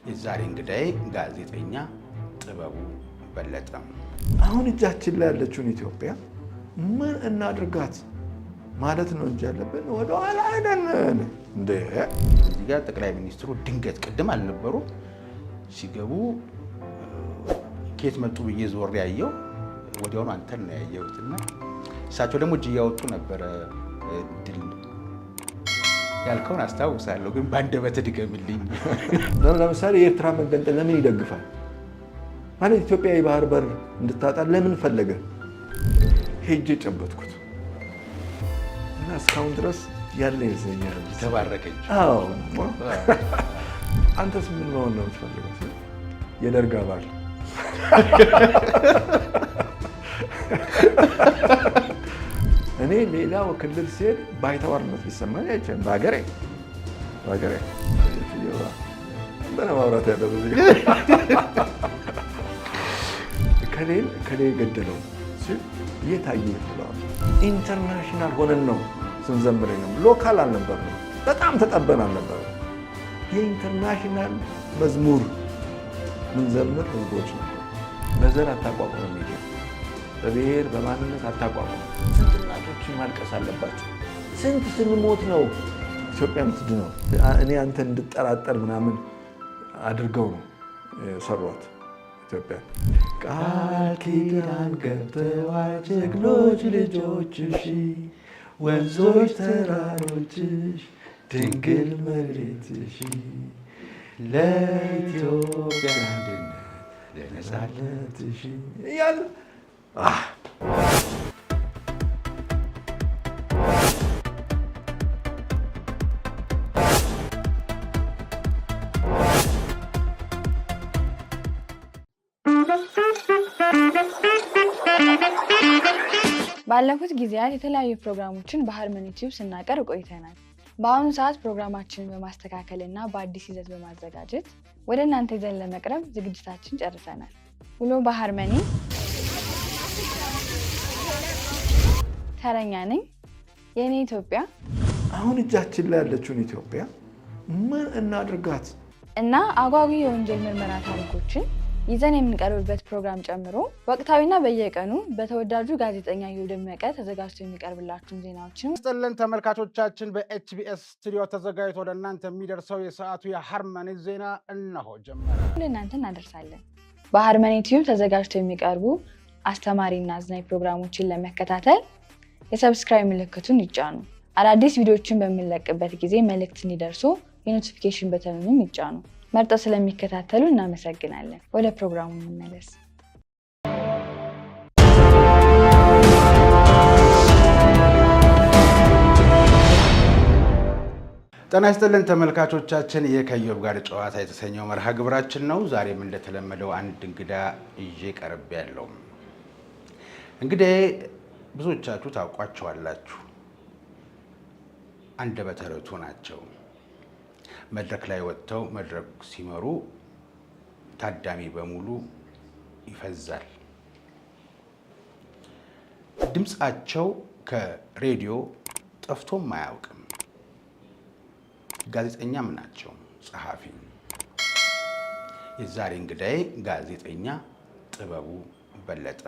የዛሬ እንግዳይ ጋዜጠኛ ጥበቡ በለጠ። አሁን እጃችን ላይ ያለችውን ኢትዮጵያ ምን እናድርጋት ማለት ነው እንጂ ያለብን ወደ ኋላ አይደን እንደ እዚህ ጋር ጠቅላይ ሚኒስትሩ ድንገት ቅድም አልነበሩ ሲገቡ ኬት መጡ ብዬ ዞር ያየው ወዲያውኑ አንተን ነው ያየሁትና እሳቸው ደግሞ እጅ እያወጡ ነበረ። ድል ያልከውን አስታውሳለሁ፣ ግን ባንደበት ድገምልኝ። ለምሳሌ የኤርትራ መገንጠል ለምን ይደግፋል ማለት ኢትዮጵያ የባህር በር እንድታጣ ለምን ፈለገ? ሄጄ ጨበጥኩት እና እስካሁን ድረስ ያለ ይዘኛል። ተባረከኝ። አዎ አንተስ ምን መሆን ነው የምትፈልገው? የደርግ አባል። እኔ ሌላው ክልል ሲሄድ ባይተዋርነት ሊሰማኝ አይችልም። በሀገሬ ማውራት ያለው ከሌ ገደለው ሲል እየታየ ይችላል። ኢንተርናሽናል ሆነን ነው ስንዘምር ነው፣ ሎካል አልነበርንም። በጣም ተጠበን አልነበረ። የኢንተርናሽናል መዝሙር ምንዘምር ህዝቦች ነበር። በዘር አታቋቁም፣ ሚዲያ በብሔር በማንነት አታቋቁም። ስንት እናቶች ማልቀስ አለባቸው። ስንት ስንሞት ነው ኢትዮጵያ የምትድነው? እኔ አንተ እንድጠራጠር ምናምን አድርገው ነው ሰሯት ኢትዮጵያ። ቃል ኪዳን ገብተዋል ጀግኖች ልጆችሽ፣ ወንዞች ተራሮችሽ፣ ድንግል መሬትሽ፣ ለኢትዮጵያ አንድነት ለነፃነትሽ እያለ ባለፉት ጊዜያት የተለያዩ ፕሮግራሞችን በሃርመኒ ቲዩብ ስናቀርብ ቆይተናል። በአሁኑ ሰዓት ፕሮግራማችንን በማስተካከል እና በአዲስ ይዘት በማዘጋጀት ወደ እናንተ ይዘን ለመቅረብ ዝግጅታችን ጨርሰናል። ውሎ በሃርመኒ ተረኛ ነኝ። የኔ ኢትዮጵያ አሁን እጃችን ላይ ያለችውን ኢትዮጵያ ምን እናድርጋት እና አጓጊ የወንጀል ምርመራ ታሪኮችን ይዘን የምንቀርብበት ፕሮግራም ጨምሮ ወቅታዊና በየቀኑ በተወዳጁ ጋዜጠኛ ኢዮብ ደመቀ ተዘጋጅቶ የሚቀርብላችሁን ዜናዎችን ስጥልን ተመልካቾቻችን። በኤችቢኤስ ስቱዲዮ ተዘጋጅቶ ወደ እናንተ የሚደርሰው የሰዓቱ የሃርመኒ ዜና እነሆ ጀመረ። ለእናንተ እናደርሳለን። በሃርመኒ ቲዩብ ተዘጋጅቶ የሚቀርቡ አስተማሪና አዝናኝ ፕሮግራሞችን ለመከታተል የሰብስክራይብ ምልክቱን ይጫኑ። አዳዲስ ቪዲዮዎችን በምንለቅበት ጊዜ መልእክት እንዲደርሱ የኖቲፊኬሽን በተኑን ይጫኑ። መርጠው ስለሚከታተሉ እናመሰግናለን። ወደ ፕሮግራሙ እንመለስ። ጤና ይስጥልን ተመልካቾቻችን፣ ከኢዮብ ጋር ጨዋታ የተሰኘው መርሃ ግብራችን ነው። ዛሬም እንደተለመደው አንድ እንግዳ ይዤ ቀርቤያለሁ። እንግዲህ ብዙዎቻችሁ ታውቋቸዋላችሁ። አንደበተ ርቱዕ ናቸው። መድረክ ላይ ወጥተው መድረክ ሲመሩ ታዳሚ በሙሉ ይፈዛል። ድምፃቸው ከሬዲዮ ጠፍቶም አያውቅም። ጋዜጠኛም ናቸው፣ ጸሐፊ። የዛሬ እንግዳዬ ጋዜጠኛ ጥበቡ በለጠ።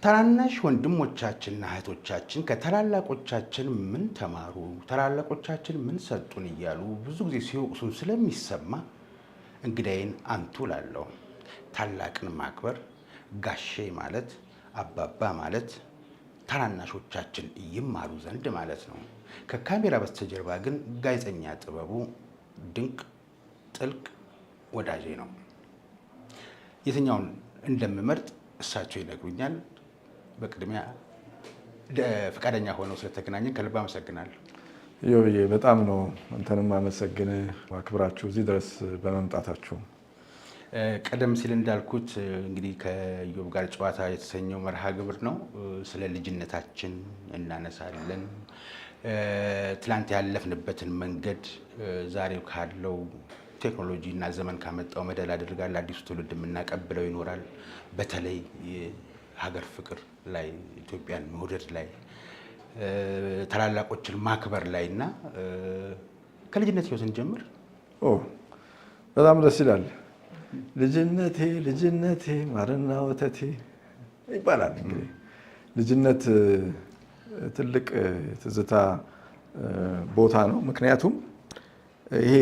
ታናናሽ ወንድሞቻችንና እህቶቻችን ከታላላቆቻችን ምን ተማሩ፣ ታላላቆቻችን ምን ሰጡን እያሉ ብዙ ጊዜ ሲወቅሱን ስለሚሰማ እንግዳዬን አንቱ ላለሁ። ታላቅን ማክበር ጋሼ ማለት አባባ ማለት ታናናሾቻችን ይማሩ ዘንድ ማለት ነው። ከካሜራ በስተጀርባ ግን ጋዜጠኛ ጥበቡ ድንቅ ጥልቅ ወዳጄ ነው። የትኛውን እንደምመርጥ እሳቸው ይነግሩኛል። በቅድሚያ ፈቃደኛ ሆነው ስለተገናኘን ከልብ አመሰግናለሁ። ኢዮብዬ በጣም ነው አንተንም አመሰግንህ አክብራችሁ እዚህ ድረስ በመምጣታችሁ። ቀደም ሲል እንዳልኩት እንግዲህ ከኢዮብ ጋር ጨዋታ የተሰኘው መርሃ ግብር ነው። ስለ ልጅነታችን እናነሳለን። ትላንት ያለፍንበትን መንገድ ዛሬው ካለው ቴክኖሎጂ እና ዘመን ካመጣው መደላድል ጋር ለአዲሱ ትውልድ የምናቀብለው ይኖራል። በተለይ ሀገር ፍቅር ላይ፣ ኢትዮጵያን መውደድ ላይ፣ ታላላቆችን ማክበር ላይ እና ከልጅነት ህይወት እንጀምር። በጣም ደስ ይላል። ልጅነቴ ልጅነቴ ማርና ወተቴ ይባላል። እንግዲህ ልጅነት ትልቅ ትዝታ ቦታ ነው። ምክንያቱም ይሄ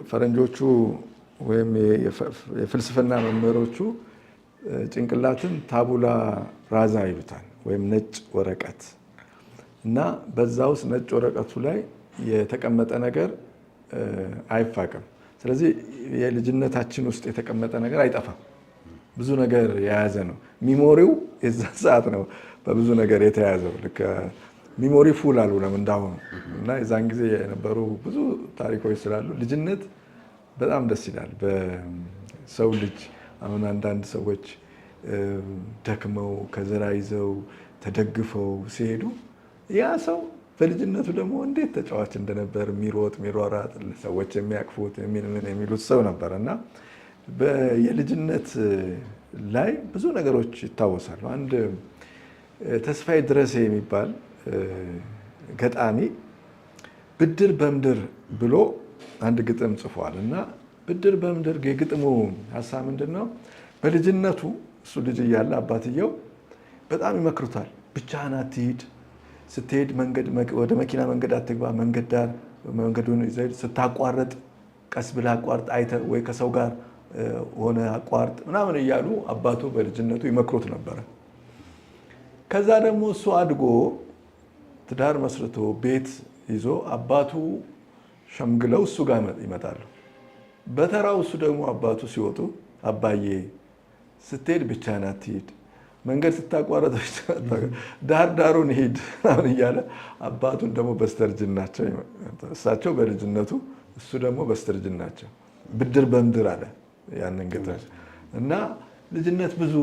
ፈረንጆቹ ወይም የፍልስፍና መምህሮቹ ጭንቅላትን ታቡላ ራዛ ይሉታል፣ ወይም ነጭ ወረቀት እና በዛ ውስጥ ነጭ ወረቀቱ ላይ የተቀመጠ ነገር አይፋቅም። ስለዚህ የልጅነታችን ውስጥ የተቀመጠ ነገር አይጠፋም። ብዙ ነገር የያዘ ነው። ሚሞሪው የዛ ሰዓት ነው በብዙ ነገር የተያዘው። ልክ ሚሞሪ ፉል አልሆነም እንዳሁኑ እና የዛን ጊዜ የነበሩ ብዙ ታሪኮች ስላሉ ልጅነት በጣም ደስ ይላል። በሰው ልጅ አሁን አንዳንድ ሰዎች ደክመው ከዘራ ይዘው ተደግፈው ሲሄዱ ያ ሰው በልጅነቱ ደግሞ እንዴት ተጫዋች እንደነበር የሚሮጥ የሚሯሯጥ ሰዎች የሚያቅፉት የሚሉት ሰው ነበር እና የልጅነት ላይ ብዙ ነገሮች ይታወሳሉ። አንድ ተስፋዬ ድረሴ የሚባል ገጣሚ ብድር በምድር ብሎ አንድ ግጥም ጽፏል እና ብድር በምድር የግጥሙ ሀሳብ ምንድን ነው? በልጅነቱ እሱ ልጅ እያለ አባትየው በጣም ይመክሩታል። ብቻህን አትሂድ፣ ስትሄድ ወደ መኪና መንገድ አትግባ፣ መንገድ ዳር መንገዱን ይዘህ ስታቋርጥ ቀስ ብለህ አቋርጥ፣ አይተህ ወይ ከሰው ጋር ሆነ አቋርጥ ምናምን እያሉ አባቱ በልጅነቱ ይመክሩት ነበረ። ከዛ ደግሞ እሱ አድጎ ትዳር መስርቶ ቤት ይዞ አባቱ ሸምግለው እሱ ጋር ይመጣሉ። በተራው እሱ ደግሞ አባቱ ሲወጡ አባዬ ስትሄድ ብቻህን አትሂድ፣ መንገድ ስታቋረጥ ዳር ዳሩን ሂድ እያለ አባቱን ደግሞ በስተርጅናቸው እሳቸው በልጅነቱ እሱ ደግሞ በስተርጅናቸው ብድር በምድር አለ ያንን ግጥም እና ልጅነት ብዙ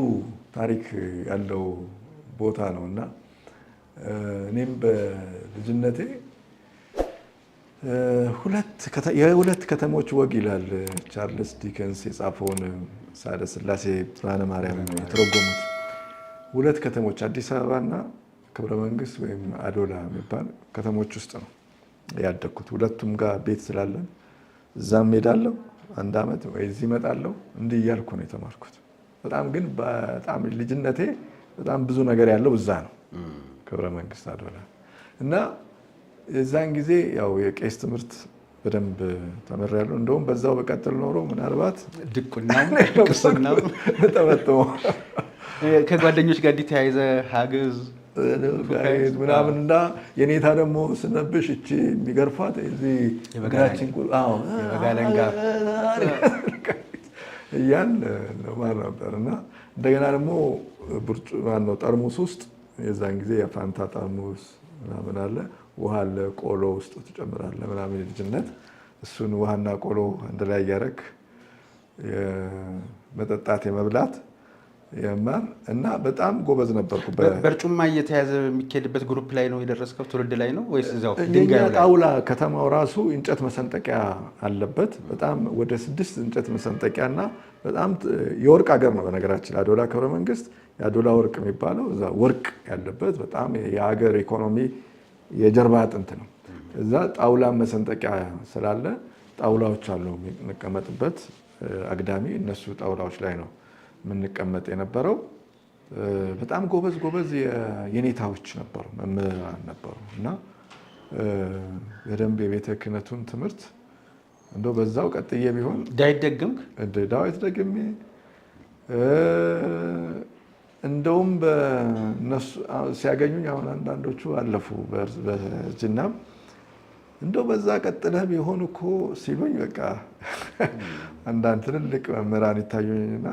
ታሪክ ያለው ቦታ ነው እና እኔም በልጅነቴ የሁለት ከተሞች ወግ ይላል ቻርልስ ዲከንስ የጻፈውን ሳህለ ሥላሴ ብርሃነ ማርያም የተረጎሙት። ሁለት ከተሞች አዲስ አበባና ክብረ መንግስት ወይም አዶላ የሚባል ከተሞች ውስጥ ነው ያደግኩት። ሁለቱም ጋር ቤት ስላለን እዛም ሄዳለሁ፣ አንድ ዓመት ወይ እዚህ እመጣለሁ። እንዲህ እያልኩ ነው የተማርኩት። ግን በጣም ልጅነቴ በጣም ብዙ ነገር ያለው እዛ ነው ክብረ መንግስት አዶላ እና የዛን ጊዜ ያው የቄስ ትምህርት በደንብ ተመሪያለሁ። እንደውም በዛው በቀጥል ኖሮ ምናልባት ድቁናም ቅስናም ተመጥሞ ከጓደኞች ጋር ተያይዘ ሀገዝ ምናምን እና የኔታ ደግሞ ስነብሽ እቺ የሚገርፋት እዚህ እግራችን የበጋለንጋ እያን ለማር ነበር እና እንደገና ደግሞ ጠርሙስ ውስጥ የዛን ጊዜ የፋንታ ጠርሙስ ምናምን አለ፣ ውሃ አለ፣ ቆሎ ውስጥ ትጨምራለህ ምናምን ልጅነት እሱን ውሃና ቆሎ አንድ ላይ እያደረግ የመጠጣት የመብላት የማር እና በጣም ጎበዝ ነበርኩ። በርጩማ እየተያዘ የሚካሄድበት ግሩፕ ላይ ነው የደረስከው? ትውልድ ላይ ነው ወይስ እዛው ድንጋይ ላይ? ጣውላ ከተማው ራሱ እንጨት መሰንጠቂያ አለበት። በጣም ወደ 6 እንጨት መሰንጠቂያ እና በጣም የወርቅ ሀገር ነው በነገራችን። አዶላ ክብረ መንግስት የአዶላ ወርቅ የሚባለው እዛ ወርቅ ያለበት በጣም የሀገር ኢኮኖሚ የጀርባ አጥንት ነው። እዛ ጣውላ መሰንጠቂያ ስላለ ጣውላዎች አሉ የምንቀመጥበት አግዳሚ፣ እነሱ ጣውላዎች ላይ ነው የምንቀመጥ የነበረው። በጣም ጎበዝ የኔታዎች ነበሩ፣ መምህራን ነበሩ እና በደንብ የቤተ ክህነቱን ትምህርት እንደው በዛው ቀጥዬ ቢሆን ዳዊት ደግምክ? ዳዊት ደግሜ እንደውም በእነሱ ሲያገኙኝ አሁን አንዳንዶቹ አለፉ በእርጅናም እንደው በዛ ቀጥለህ ቢሆን እኮ ሲሉኝ በቃ አንዳንድ ትልልቅ መምህራን ይታዩኝና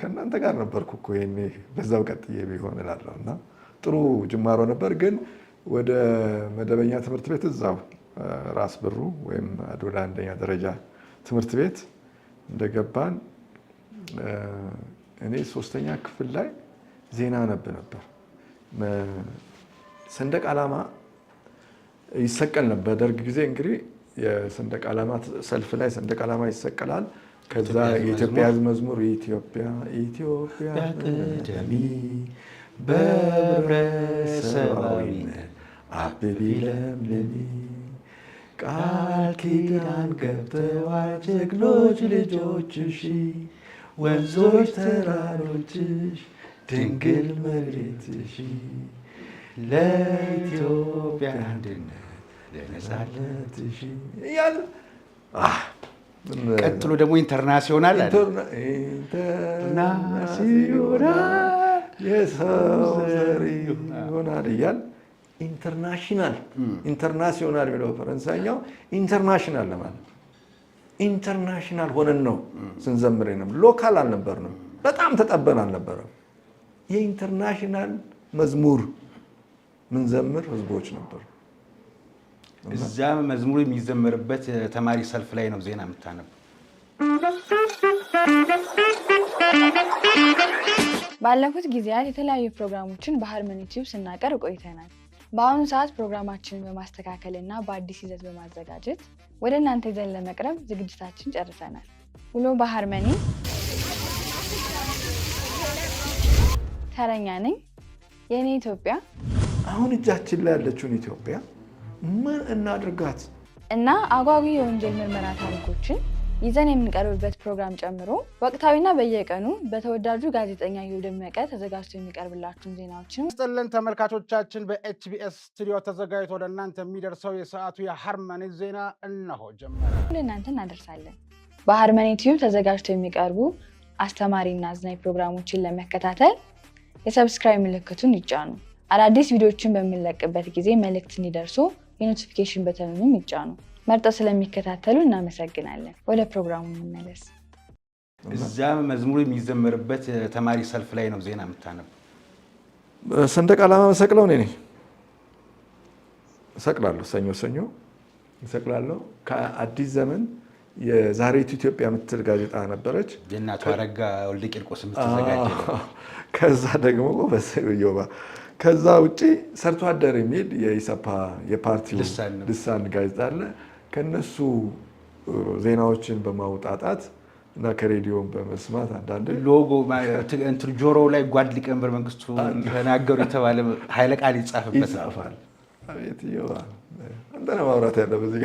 ከእናንተ ጋር ነበርኩ እኮ ይሄኔ በዛው ቀጥዬ ቢሆን እላለሁ እና ጥሩ ጅማሮ ነበር። ግን ወደ መደበኛ ትምህርት ቤት እዛው ራስ ብሩ ወይም አዶላ አንደኛ ደረጃ ትምህርት ቤት እንደገባን እኔ 3ኛ ክፍል ላይ ዜና አነብ ነበር። ሰንደቅ ዓላማ ይሰቀል ነበር። በደርግ ጊዜ እንግዲህ የሰንደቅ ዓላማ ሰልፍ ላይ ሰንደቅ ዓላማ ይሰቀላል። ከዛ የኢትዮጵያ ሕዝብ መዝሙር ኢትዮጵያ ኢትዮጵያ ቀደሚ በህብረ ሰባዊነት አብቢ ለምልሚ፣ ቃል ኪዳን ገብተዋል ጀግኖች ልጆችሽ ወንዞች ተራሮችሽ ድንግል መሬትሽ ለኢትዮጵያ አንድነት ለነጻነትሽ እያለ ቀጥሎ ደግሞ ኢንተርናሲዮናል የሰው ዘር ይሆናል እያል ኢንተርናሽናል የሚለው ፈረንሳይኛው ኢንተርናሽናል ለማለት ኢንተርናሽናል ሆነን ነው ስንዘምር ነው። ሎካል አልነበርንም፣ በጣም ተጠበን አልነበረም። የኢንተርናሽናል መዝሙር ምንዘምር ህዝቦች ነበር። እዛ መዝሙር የሚዘመርበት ተማሪ ሰልፍ ላይ ነው ዜና የምታነብ። ባለፉት ጊዜያት የተለያዩ ፕሮግራሞችን በሃርመኒ ቲዩብ ስናቀርብ ቆይተናል። በአሁኑ ሰዓት ፕሮግራማችንን በማስተካከል እና በአዲስ ይዘት በማዘጋጀት ወደ እናንተ ይዘን ለመቅረብ ዝግጅታችን ጨርሰናል። ውሎ በሃርመኒ ተረኛ ነኝ። የኔ ኢትዮጵያ አሁን እጃችን ላይ ያለችውን ኢትዮጵያ ምን እናድርጋት እና አጓጊ የወንጀል ምርመራ ታሪኮችን ይዘን የምንቀርብበት ፕሮግራም ጨምሮ ወቅታዊና በየቀኑ በተወዳጁ ጋዜጠኛ ኢዮብ ደመቀ ተዘጋጅቶ የሚቀርብላችሁን ዜናዎችን ስጥልን ተመልካቾቻችን። በኤችቢኤስ ስቱዲዮ ተዘጋጅቶ ወደ እናንተ የሚደርሰው የሰዓቱ የሃርመኒ ዜና እነሆ ጀመረ። ለእናንተ እናደርሳለን። በሃርመኒ ቲዩብ ተዘጋጅቶ የሚቀርቡ አስተማሪና አዝናኝ ፕሮግራሞችን ለመከታተል የሰብስክራይብ ምልክቱን ይጫኑ። አዳዲስ ቪዲዮዎችን በምንለቅበት ጊዜ መልእክት እንዲደርሱ የኖቲፊኬሽን በተኑን ይጫኑ። መርጠው ስለሚከታተሉ እናመሰግናለን። ወደ ፕሮግራሙ እንመለስ። እዛ መዝሙር የሚዘመርበት ተማሪ ሰልፍ ላይ ነው ዜና የምታነብ። ሰንደቅ ዓላማ መሰቅለው እኔ ነኝ። እሰቅላለሁ፣ ሰኞ እሰቅላለሁ። ከአዲስ ዘመን የዛሬቱ ኢትዮጵያ የምትል ጋዜጣ ነበረች፣ የእናቱ አረጋ ወልደ ቂርቆስ የምትዘጋጀ። ከዛ ደግሞ በሰዮባ ከዛ ውጪ ሰርቶ አደር የሚል የኢሰፓ የፓርቲው ልሳን ጋዜጣ አለ። ከነሱ ዜናዎችን በማውጣጣት እና ከሬዲዮን በመስማት አንዳንድ ሎጎ እንትን ጆሮው ላይ ጓድ ሊቀመንበር መንግስቱ ተናገሩ የተባለ ኃይለ ቃል ይጻፋል። አቤት ይዋ አንተ ነው ማውራት ያለበት እዚህ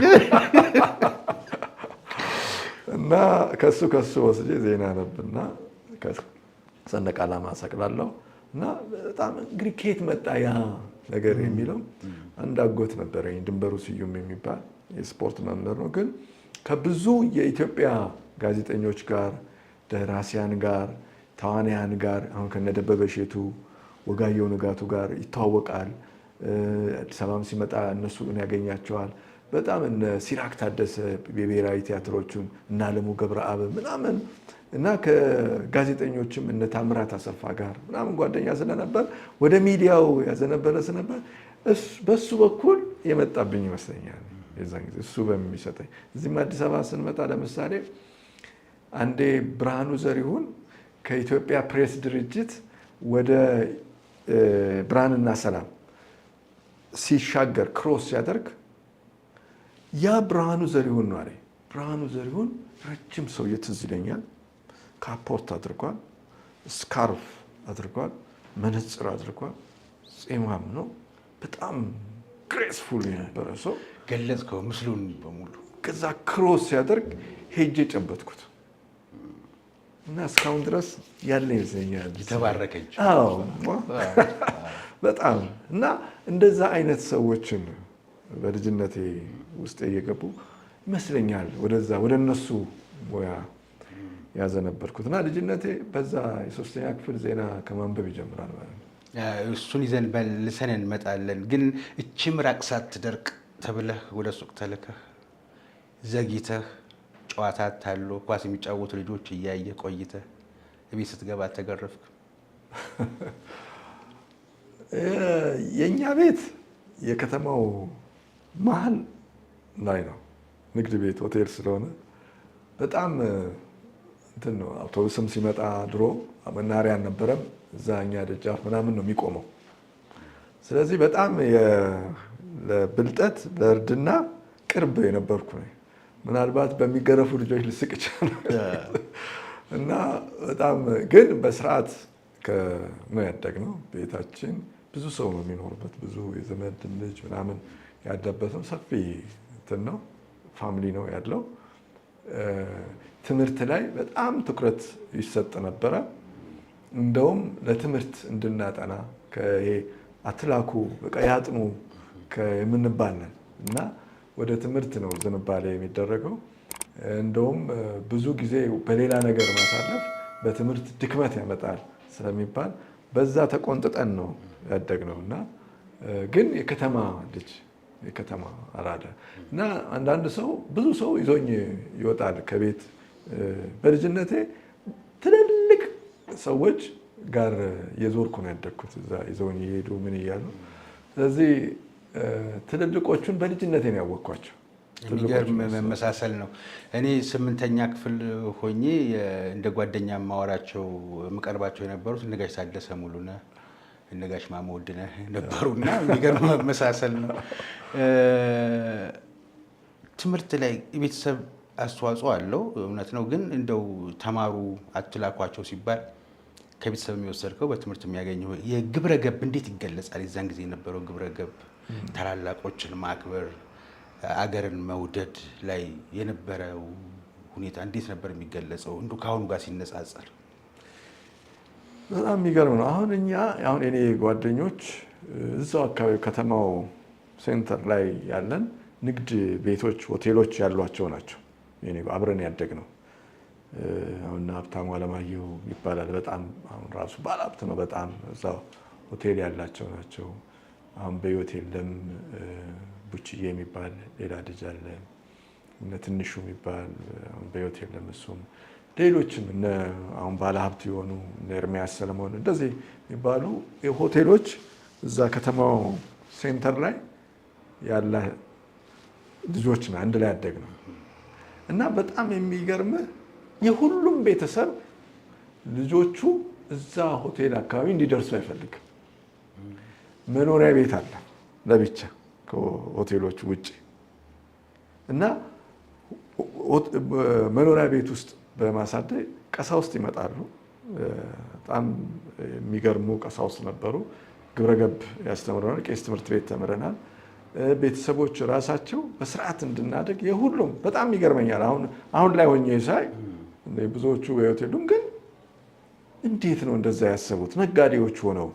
እና ከሱ ወስጄ ዜና ነብና ሰንደቅ ዓላማ ሰቅላለሁ። እና በጣም እንግዲህ ከየት መጣ ያ ነገር የሚለው አንድ አጎት ነበረኝ፣ ድንበሩ ስዩም የሚባል የስፖርት መምህር ነው። ግን ከብዙ የኢትዮጵያ ጋዜጠኞች ጋር፣ ደራሲያን ጋር፣ ተዋንያን ጋር አሁን ከነደበበ እሸቱ፣ ወጋየሁ ንጋቱ ጋር ይተዋወቃል። አዲስ አበባም ሲመጣ እነሱን ያገኛቸዋል። በጣም እነ ሲራክ ታደሰ የብሔራዊ ቲያትሮቹን እና አለሙ ገብረአብ ምናምን እና ከጋዜጠኞችም እነ ታምራት አሰፋ ጋር ምናምን ጓደኛ ስለነበር ወደ ሚዲያው ያዘነበለ ስለነበር በሱ በኩል የመጣብኝ ይመስለኛል። የዛን ጊዜ እሱ በሚሰጠኝ እዚህም አዲስ አበባ ስንመጣ ለምሳሌ አንዴ ብርሃኑ ዘሪሁን ከኢትዮጵያ ፕሬስ ድርጅት ወደ ብርሃንና ሰላም ሲሻገር ክሮስ ሲያደርግ ያ ብርሃኑ ዘሪሁን ነው አለ። ብርሃኑ ዘሪሁን ረጅም ሰው ትዝ ይለኛል። ካፖርት አድርጓል፣ ስካርፍ አድርጓል፣ መነጽር አድርጓል፣ ጺማም ነው። በጣም ግሬስፉል የነበረ ሰው ገለጽከው ምስሉን በሙሉ። ከዛ ክሮስ ሲያደርግ ሄጄ ጨበጥኩት እና እስካሁን ድረስ ያለ ይመስለኛል። የተባረከች በጣም እና እንደዛ አይነት ሰዎችን በልጅነቴ ውስጥ እየገቡ ይመስለኛል ወደ እነሱ ሙያ ያዘነበርኩት እና ልጅነቴ በዛ የሶስተኛ ክፍል ዜና ከማንበብ ይጀምራል ማለት ነው። እሱን ይዘን መልሰን እንመጣለን። ግን እቺ ምራቅ ሳትደርቅ ተብለህ ወደ ሱቅ ተልከህ ዘግይተህ ጨዋታ ታሎ ኳስ የሚጫወቱ ልጆች እያየ ቆይተህ ቤት ስትገባ ተገረፍክ? የኛ ቤት የከተማው መሀል ላይ ነው። ንግድ ቤት ሆቴል ስለሆነ በጣም እንትን ነው። አውቶቡስም ሲመጣ ድሮ መናሪያ አልነበረም። እዛ እኛ ደጃፍ ምናምን ነው የሚቆመው። ስለዚህ በጣም ለብልጠት ለእርድና ቅርብ የነበርኩ ነኝ። ምናልባት በሚገረፉ ልጆች ልስቅ ይችላል እና በጣም ግን በስርዓት ነው ያደግነው። ቤታችን ብዙ ሰው ነው የሚኖርበት፣ ብዙ የዘመድ ልጅ ምናምን ያደበት ነው። ሰፊ እንትን ነው ፋሚሊ ነው ያለው። ትምህርት ላይ በጣም ትኩረት ይሰጥ ነበረ። እንደውም ለትምህርት እንድናጠና ከይሄ አትላኩ በቃ ያጥኑ የምንባል ነን እና ወደ ትምህርት ነው ዝንባሌ የሚደረገው። እንደውም ብዙ ጊዜ በሌላ ነገር ማሳለፍ በትምህርት ድክመት ያመጣል ስለሚባል በዛ ተቆንጥጠን ነው ያደግነው እና ግን የከተማ ልጅ የከተማ አራዳ እና አንዳንድ ሰው ብዙ ሰው ይዞኝ ይወጣል ከቤት። በልጅነቴ ትልልቅ ሰዎች ጋር የዞርኩ ነው ያደግኩት። እዛ ይዘውኝ እየሄዱ ምን እያሉ። ስለዚህ ትልልቆቹን በልጅነቴ ነው ያወቅኳቸው። የሚገርም መመሳሰል ነው። እኔ 8ኛ ክፍል ሆኜ እንደ ጓደኛ የማወራቸው የምቀርባቸው የነበሩት እነ ጋሽ ታደሰ ሙሉነህ እነ ጋሽ ማሞ ውድነህ ነበሩና የሚገርም መመሳሰል ነው። ትምህርት ላይ የቤተሰብ አስተዋጽኦ አለው እውነት ነው። ግን እንደው ተማሩ አትላኳቸው ሲባል ከቤተሰብ የሚወሰድከው በትምህርት የሚያገኘው የግብረ ገብ እንዴት ይገለጻል? የዛን ጊዜ የነበረው ግብረ ገብ ታላላቆችን ማክበር፣ አገርን መውደድ ላይ የነበረው ሁኔታ እንዴት ነበር የሚገለጸው? እንደው ከአሁኑ ጋር ሲነጻጸር በጣም የሚገርም ነው። አሁን የኔ ጓደኞች እዛው አካባቢ ከተማው ሴንተር ላይ ያለን ንግድ ቤቶች፣ ሆቴሎች ያሏቸው ናቸው። አብረን ያደግነው አሁን ሀብታሙ አለማየሁ ይባላል። በጣም አሁን ራሱ ባለሀብት ነው። በጣም እዛው ሆቴል ያላቸው ናቸው። አሁን በህይወት የለም። ቡችዬ የሚባል ሌላ ልጅ አለ። እነ ትንሹ የሚባል አሁን በህይወት የለም እሱም። ሌሎችም አሁን ባለሀብት የሆኑ እነ ኤርሚያስ ሰለሞን እንደዚህ የሚባሉ ሆቴሎች እዛ ከተማው ሴንተር ላይ ያለ ልጆች አንድ ላይ ያደግነው እና በጣም የሚገርምህ የሁሉም ቤተሰብ ልጆቹ እዛ ሆቴል አካባቢ እንዲደርሱ አይፈልግም። መኖሪያ ቤት አለ ለብቻ ከሆቴሎቹ ውጭ እና መኖሪያ ቤት ውስጥ በማሳደግ ቀሳውስት ይመጣሉ። በጣም የሚገርሙ ቀሳውስት ነበሩ። ግብረገብ ያስተምረናል። ቄስ ትምህርት ቤት ተምረናል። ቤተሰቦች ራሳቸው በስርዓት እንድናደግ የሁሉም በጣም ይገርመኛል። አሁን ላይ ሆኜ ሳይ ብዙዎቹ በህይወት የሉም፣ ግን እንዴት ነው እንደዛ ያሰቡት? ነጋዴዎች ሆነው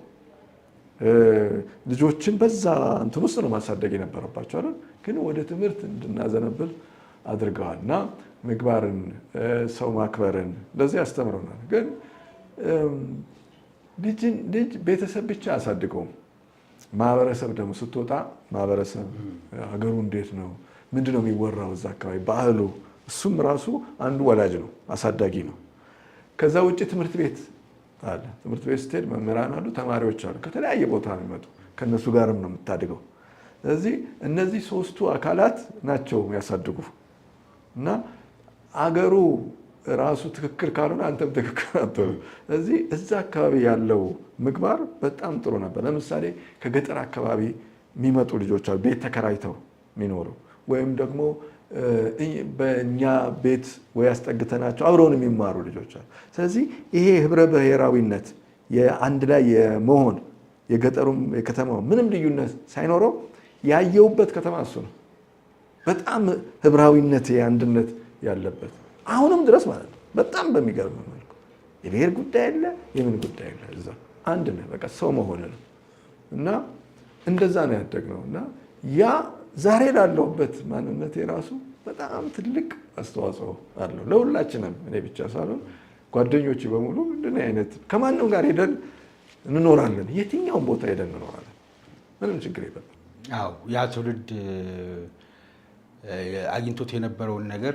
ልጆችን በዛ እንትን ውስጥ ነው ማሳደግ የነበረባቸው አይደል? ግን ወደ ትምህርት እንድናዘነብል አድርገዋል እና ምግባርን፣ ሰው ማክበርን እንደዚህ ያስተምረናል። ግን ልጅ ቤተሰብ ብቻ አያሳድገውም። ማህበረሰብ ደግሞ ስትወጣ ማህበረሰብ ሀገሩ እንዴት ነው፣ ምንድን ነው የሚወራው እዛ አካባቢ ባህሉ፣ እሱም ራሱ አንዱ ወላጅ ነው፣ አሳዳጊ ነው። ከዛ ውጭ ትምህርት ቤት አለ። ትምህርት ቤት ስትሄድ መምህራን አሉ፣ ተማሪዎች አሉ፣ ከተለያየ ቦታ የሚመጡ ከእነሱ ጋርም ነው የምታድገው። ስለዚህ እነዚህ ሶስቱ አካላት ናቸው ያሳድጉ እና አገሩ ራሱ ትክክል ካልሆነ አንተም ትክክል አትሆንም። ስለዚህ እዛ አካባቢ ያለው ምግባር በጣም ጥሩ ነበር። ለምሳሌ ከገጠር አካባቢ የሚመጡ ልጆች አሉ፣ ቤት ተከራይተው የሚኖሩ ወይም ደግሞ በእኛ ቤት ወይ አስጠግተናቸው አብረውን የሚማሩ ልጆች አሉ። ስለዚህ ይሄ ህብረ ብሔራዊነት የአንድ ላይ የመሆን የገጠሩም የከተማው ምንም ልዩነት ሳይኖረው ያየውበት ከተማ እሱ ነው። በጣም ህብራዊነት የአንድነት ያለበት አሁንም ድረስ ማለት ነው። በጣም በሚገርም መልኩ የብሔር ጉዳይ አለ፣ የምን ጉዳይ አለ። እዛ አንድ ነው፣ በቃ ሰው መሆን ነው እና እንደዛ ነው ያደግነው እና ያ ዛሬ ላለሁበት ማንነት የራሱ በጣም ትልቅ አስተዋጽኦ አለው ለሁላችንም። እኔ ብቻ ሳልሆን ጓደኞች በሙሉ እንደኔ አይነት ከማንም ጋር ሄደን እንኖራለን፣ የትኛውም ቦታ ሄደን እንኖራለን፣ ምንም ችግር የለም። አዎ ያ ትውልድ አግኝቶት የነበረውን ነገር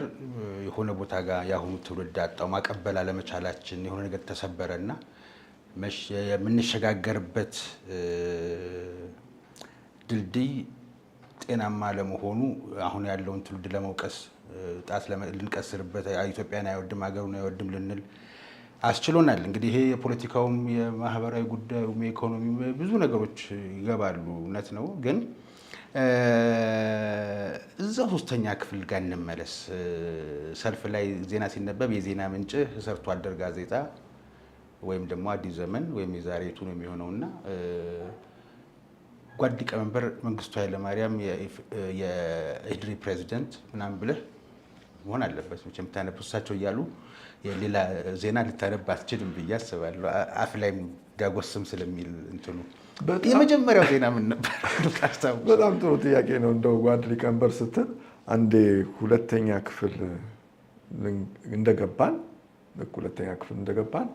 የሆነ ቦታ ጋር የአሁኑ ትውልድ አጣው። ማቀበል አለመቻላችን የሆነ ነገር ተሰበረና የምንሸጋገርበት ድልድይ ጤናማ ለመሆኑ አሁን ያለውን ትውልድ ለመውቀስ ጣት ልንቀስርበት ኢትዮጵያን አይወድም ሀገሩን አይወድም ልንል አስችሎናል። እንግዲህ ይሄ የፖለቲካውም የማህበራዊ ጉዳዩም የኢኮኖሚ ብዙ ነገሮች ይገባሉ፣ እውነት ነው። ግን እዛው 3ኛ ክፍል ጋር እንመለስ። ሰልፍ ላይ ዜና ሲነበብ የዜና ምንጭ ሰርቶ አደር ጋዜጣ ወይም ደግሞ አዲስ ዘመን ወይም የዛሬቱ ነው የሚሆነውና ጓድ ሊቀመንበር መንግስቱ ኃይለማርያም የኢህድሪ ፕሬዚደንት ምናምን ብለህ መሆን አለበት መቼም ታነብ እሳቸው እያሉ የሌላ ዜና ልታነብ አትችልም ብዬ አስባለሁ። አፍ ላይም ዳጎስም ስለሚል እንትኑ የመጀመሪያው ዜና ምን ነበር? በጣም ጥሩ ጥያቄ ነው። እንደው ጓድ ሊቀመንበር ስትል አንዴ ሁለተኛ ክፍል እንደገባን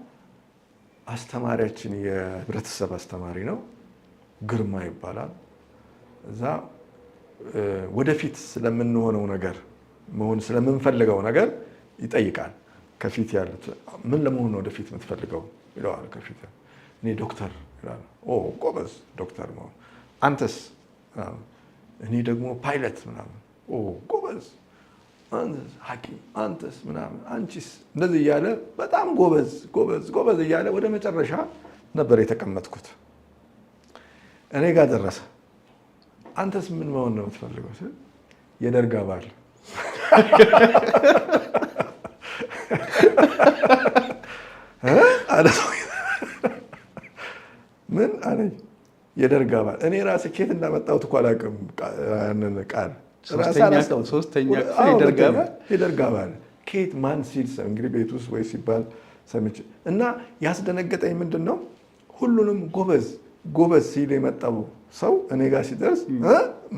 አስተማሪያችን የህብረተሰብ አስተማሪ ነው፣ ግርማ ይባላል። እዛ ወደፊት ስለምንሆነው ነገር መሆን ስለምንፈልገው ነገር ይጠይቃል። ከፊት ያሉት ምን ለመሆን ወደፊት የምትፈልገው ይለዋል። ከፊት እኔ ዶክተር ይላል። ኦ ጎበዝ ዶክተር መሆን። አንተስ? እኔ ደግሞ ፓይለት ምናምን። ኦ ጎበዝ። አንተስ? ሐኪም። አንተስ? ምናምን። አንቺስ? እንደዚህ እያለ በጣም ጎበዝ ጎበዝ ጎበዝ እያለ ወደ መጨረሻ ነበር የተቀመጥኩት። እኔ ጋር ደረሰ። አንተስ ምን መሆን ነው የምትፈልገው? የደርግ አባል። ምን አለኝ? የደርግ አባል። እኔ ራሴ ኬት እንዳመጣሁት እኮ አላውቅም። ያንን ቃል ሶስተኛ የደርግ አባል ኬት ማን ሲል እንግዲህ ቤት ውስጥ ወይ ሲባል ሰምቼ እና ያስደነገጠኝ ምንድን ነው ሁሉንም ጎበዝ ጎበዝ ሲል የመጣው ሰው እኔ ጋር ሲደርስ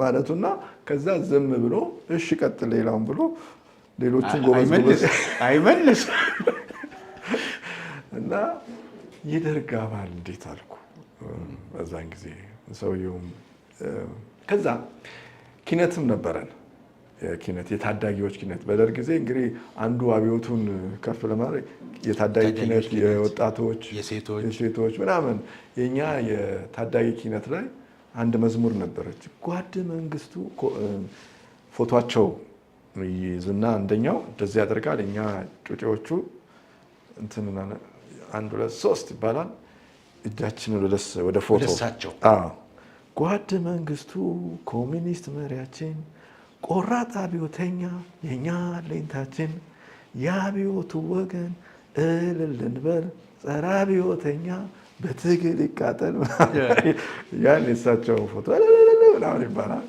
ማለቱና ከዛ ዝም ብሎ እሺ ቀጥል ሌላውን ብሎ ሌሎችን ጎበዝ ጎበዝ አይመልስ እና የደርግ አባል እንዴት አልኩ። በዛን ጊዜ ሰውየውም ከዛ ኪነትም ነበረን። ኪነት የታዳጊዎች ኪነት በደርግ ጊዜ እንግዲህ አንዱ አብዮቱን ከፍ ለማድረግ የታዳጊ ኪነት፣ የወጣቶች፣ የሴቶች ምናምን የኛ የታዳጊ ኪነት ላይ አንድ መዝሙር ነበረች። ጓድ መንግስቱ ፎቶቸው ይዝና አንደኛው እንደዚህ ያደርጋል። እኛ ጩጬዎቹ እንትን 1 2 3 ይባላል። እጃችንን ወደ ፎቶ ጓድ መንግስቱ ኮሚኒስት መሪያችን፣ ቆራጥ አብዮተኛ የኛ ሌንታችን፣ የአብዮቱ ወገን እልል እንበል፣ ጸረ አብዮተኛ በትግል ይቃጠል ያን የሳቸው ፎቶ ምናምን ይባላል።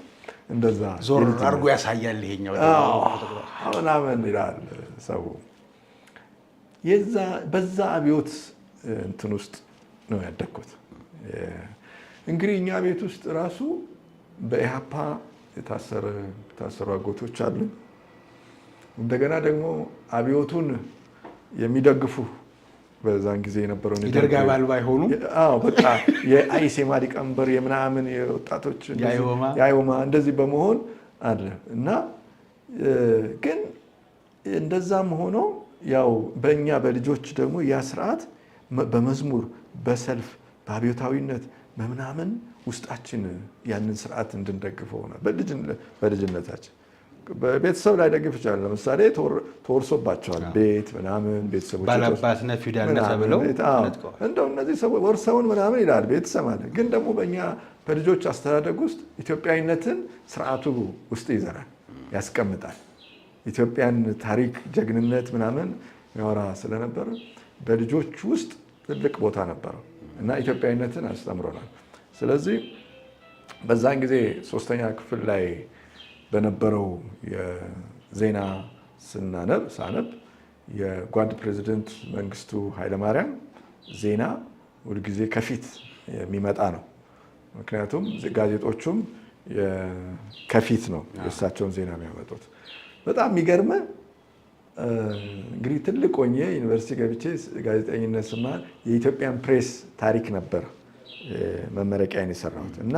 እንደዛ ዞር አድርጎ ያሳያል። ይሄኛው ምናምን ይላል ሰው። በዛ አብዮት እንትን ውስጥ ነው ያደግኩት። እንግዲህ እኛ ቤት ውስጥ ራሱ በኢሃፓ የታሰሩ አጎቶች አሉ። እንደገና ደግሞ አብዮቱን የሚደግፉ በዛን ጊዜ የነበረው የደርግ አባል ባይሆኑ በቃ የአይሴማ ሊቀመንበር የምናምን የወጣቶች የአይወማ እንደዚህ በመሆን አለ እና ግን እንደዛም ሆኖ ያው በእኛ በልጆች ደግሞ ያ ስርዓት በመዝሙር በሰልፍ በአብዮታዊነት በምናምን ውስጣችን ያንን ስርዓት እንድንደግፈው ሆነ። በልጅነታችን በቤተሰብ ላይ ደግፍ ይችላል። ለምሳሌ ተወርሶባቸዋል ቤት ምናምን ቤተሰቦች ባላባትና ፊውዳልና ተብለው እንደው እነዚህ ሰዎች ወርሰውን ምናምን ይላል ቤተሰብ አለ። ግን ደግሞ በእኛ በልጆች አስተዳደግ ውስጥ ኢትዮጵያዊነትን ስርዓቱ ውስጥ ይዘራል፣ ያስቀምጣል። ኢትዮጵያን ታሪክ ጀግንነት ምናምን ያወራ ስለነበረ በልጆች ውስጥ ትልቅ ቦታ ነበረው እና ኢትዮጵያዊነትን አስተምሮናል። ስለዚህ በዛን ጊዜ 3ኛ ክፍል ላይ በነበረው የዜና ሳነብ የጓድ ፕሬዚደንት መንግስቱ ኃይለማርያም ዜና ሁልጊዜ ከፊት የሚመጣ ነው። ምክንያቱም ጋዜጦቹም ከፊት ነው የእሳቸውን ዜና የሚያመጡት። በጣም የሚገርመ እንግዲህ ትልቅ ሆኜ ዩኒቨርሲቲ ገብቼ ጋዜጠኝነት ስማር የኢትዮጵያን ፕሬስ ታሪክ ነበር መመረቂያን የሰራሁት እና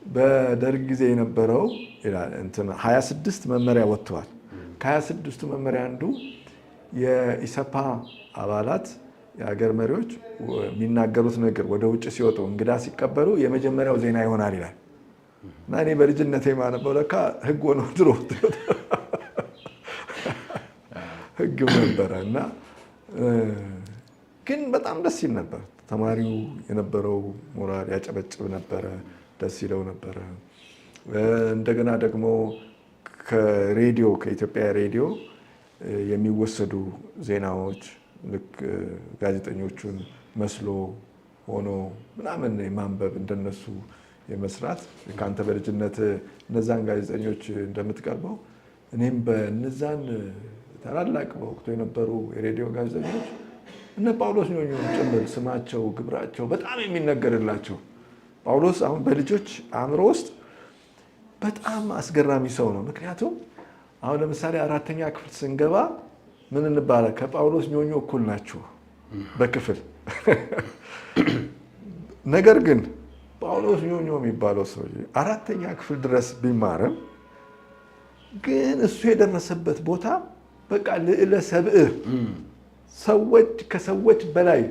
በደርግ ጊዜ የነበረው 26 መመሪያ ወጥተዋል። ከ26ቱ መመሪያ አንዱ የኢሰፓ አባላት የሀገር መሪዎች የሚናገሩት ነገር ወደ ውጭ ሲወጡ እንግዳ ሲቀበሉ የመጀመሪያው ዜና ይሆናል ይላል እና እኔ በልጅነቴ ማነበው ለካ ህግ ሆኖ ድሮ ህግ ነበረ እና ግን በጣም ደስ ይል ነበር። ተማሪው የነበረው ሞራል ያጨበጭብ ነበረ፣ ደስ ይለው ነበረ። እንደገና ደግሞ ከሬዲዮ ከኢትዮጵያ ሬዲዮ የሚወሰዱ ዜናዎች ልክ ጋዜጠኞቹን መስሎ ሆኖ ምናምን የማንበብ እንደነሱ የመስራት ከአንተ በልጅነት እነዛን ጋዜጠኞች እንደምትቀርበው እኔም በእነዛን ታላላቅ በወቅቱ የነበሩ የሬዲዮ ጋዜጠኞች እነ ጳውሎስ ኞኞ ጭምር ስማቸው፣ ግብራቸው በጣም የሚነገርላቸው ጳውሎስ አሁን በልጆች አእምሮ ውስጥ በጣም አስገራሚ ሰው ነው። ምክንያቱም አሁን ለምሳሌ 4ኛ ክፍል ስንገባ ምን እንባላለን? ከጳውሎስ ኞኞ እኩል ናችሁ በክፍል። ነገር ግን ጳውሎስ ኞኞ የሚባለው ሰው 4ኛ ክፍል ድረስ ቢማርም ግን እሱ የደረሰበት ቦታ በቃ ልዕለ ሰብእ ሰዎች ከሰዎች በላይ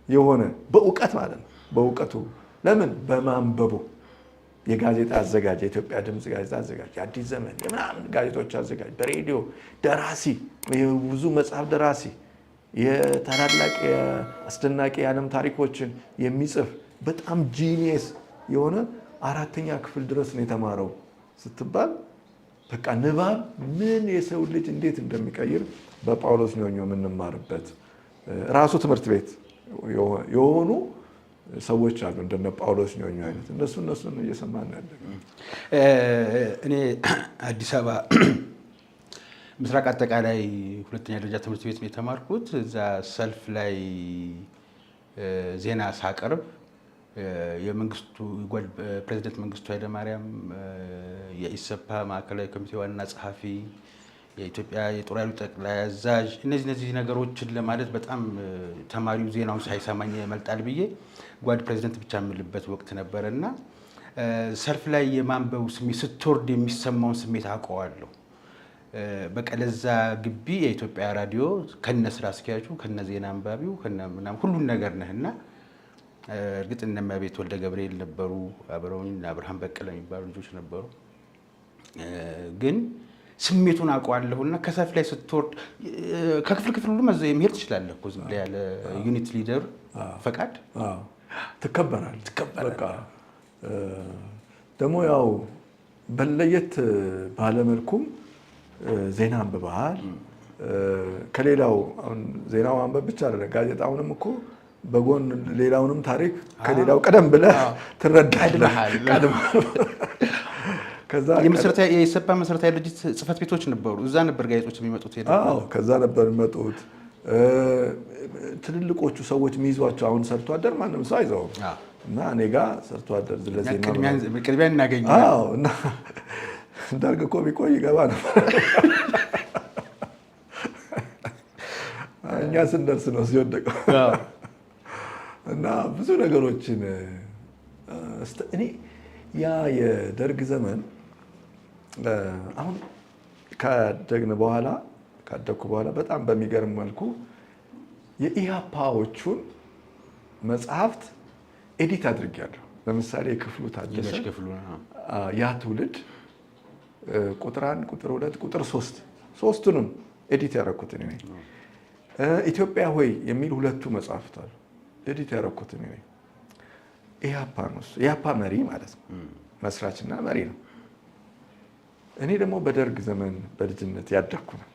የሆነ በእውቀት ማለት ነው። በእውቀቱ ለምን በማንበቡ የጋዜጣ አዘጋጅ፣ የኢትዮጵያ ድምፅ ጋዜጣ አዘጋጅ፣ የአዲስ ዘመን የምናምን ጋዜጦች አዘጋጅ፣ በሬዲዮ ደራሲ፣ የብዙ መጽሐፍ ደራሲ፣ የታላላቅ አስደናቂ የዓለም ታሪኮችን የሚጽፍ በጣም ጂኒየስ የሆነ 4ኛ ክፍል ድረስ ነው የተማረው ስትባል በቃ ንባብ ምን የሰው ልጅ እንዴት እንደሚቀይር በጳውሎስ ኞኞ የምንማርበት ራሱ ትምህርት ቤት የሆኑ ሰዎች አሉ እንደነ ጳውሎስ ኞኞ አይነት እነሱን እየሰማን ያለ። እኔ አዲስ አበባ ምስራቅ አጠቃላይ 2ኛ ደረጃ ትምህርት ቤት ነው የተማርኩት። እዛ ሰልፍ ላይ ዜና ሳቀርብ የመንግስቱ ፕሬዚደንት መንግስቱ ኃይለማርያም የኢሰፓ ማዕከላዊ ኮሚቴ ዋና ጸሐፊ፣ የኢትዮጵያ የጦር ኃይሎች ጠቅላይ አዛዥ እነዚህ ነገሮችን ለማለት በጣም ተማሪው ዜናውን ሳይሰማኝ ይመልጣል ብዬ ጓድ ፕሬዚደንት ብቻ የምልበት ወቅት ነበረ እና ሰልፍ ላይ የማንበቡ ስሜት ስትወርድ የሚሰማውን ስሜት አውቀዋለሁ። በቃ ለዛ ግቢ የኢትዮጵያ ራዲዮ ከነ ስራ አስኪያጁ ከነ ዜና አንባቢው ከነ ምናምን ሁሉን ነገር ነህና እርግጥ እነ እመቤት ወልደ ገብርኤል ነበሩ አብረውኝ እና አብርሃም በቀለ የሚባሉ ልጆች ነበሩ። ግን ስሜቱን አውቀዋለሁና ከሰልፍ ላይ ስትወርድ ከክፍል ክፍል ሁሉ መሄድ ትችላለህ እኮ ዝም ብለህ ያለ ዩኒት ሊደር ፈቃድ ትከበራል። በቃ ደግሞ ያው በለየት ባለመልኩም ዜና አንብበሃል። ከሌላው አሁን ዜናው አንበብ ብቻ አይደለም፣ ጋዜጣውንም እኮ በጎን ሌላውንም ታሪክ ከሌላው ቀደም ብለህ ትረዳለህ። ከዛ የኢሰፓ መሰረታዊ ድርጅት ጽህፈት ቤቶች ነበሩ። እዛ ነበር ጋዜጦች የሚመጡት። ከዛ ነበር የሚመጡት ትልልቆቹ ሰዎች የሚይዟቸው። አሁን ሰርቶ አደር ማንም ሰው አይዘውም እና እኔ ጋር ሰርቶ አደር ለዜና ቅድሚያ እናገኛለን። እና እንዳልክ እኮ ቢቆይ ይገባ ነበር። እኛ ስንደርስ ነው ሲወደቀው። እና ብዙ ነገሮችን እኔ ያ የደርግ ዘመን አሁን ካደኩ በኋላ በጣም በሚገርም መልኩ የኢሃፓዎቹን መጽሐፍት ኤዲት አድርጌያለሁ። ለምሳሌ ክፍሉ ታደሰ ያ ትውልድ ቁጥር 1፣ ቁጥር 2፣ ቁጥር 3 ሶስቱንም ኤዲት ያደረኩት እኔ ነኝ። ኢትዮጵያ ሆይ የሚል 2 መጽሐፍት አሉ። ኤዲት ያደረኩት እኔ ነኝ። ኢሃፓ ነው እሱ። ኢሃፓ መሪ ማለት ነው፣ መስራችና መሪ ነው። እኔ ደግሞ በደርግ ዘመን በልጅነት ያደግኩ ነው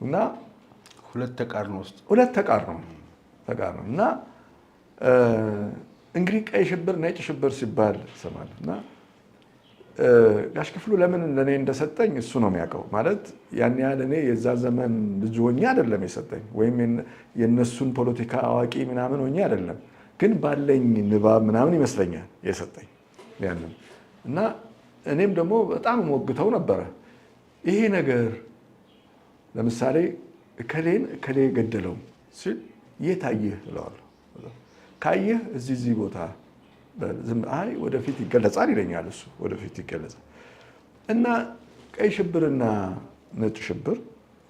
እና ሁለት ተቃርኖ እና እንግዲህ ቀይ ሽብር ነጭ ሽብር ሲባል እሰማለሁ እና ጋሽ ክፍሉ ለምን ለኔ እንደሰጠኝ እሱ ነው የሚያውቀው። ማለት ያን ያህል እኔ የዛ ዘመን ልጅ ሆኜ አይደለም የሰጠኝ፣ ወይም የነሱን ፖለቲካ አዋቂ ምናምን ሆኜ አይደለም፣ ግን ባለኝ ንባብ ምናምን ይመስለኛል የሰጠኝ ያንን እና እኔም ደግሞ በጣም ሞግተው ነበረ። ይሄ ነገር ለምሳሌ እከሌ ገደለው ሲል የት አየህ እለዋለሁ። ካየህ እዚህ ቦታ አይ ወደፊት ይገለጻል ይለኛል እሱ። ወደፊት ይገለጻል እና ቀይ ሽብርና ነጭ ሽብር፣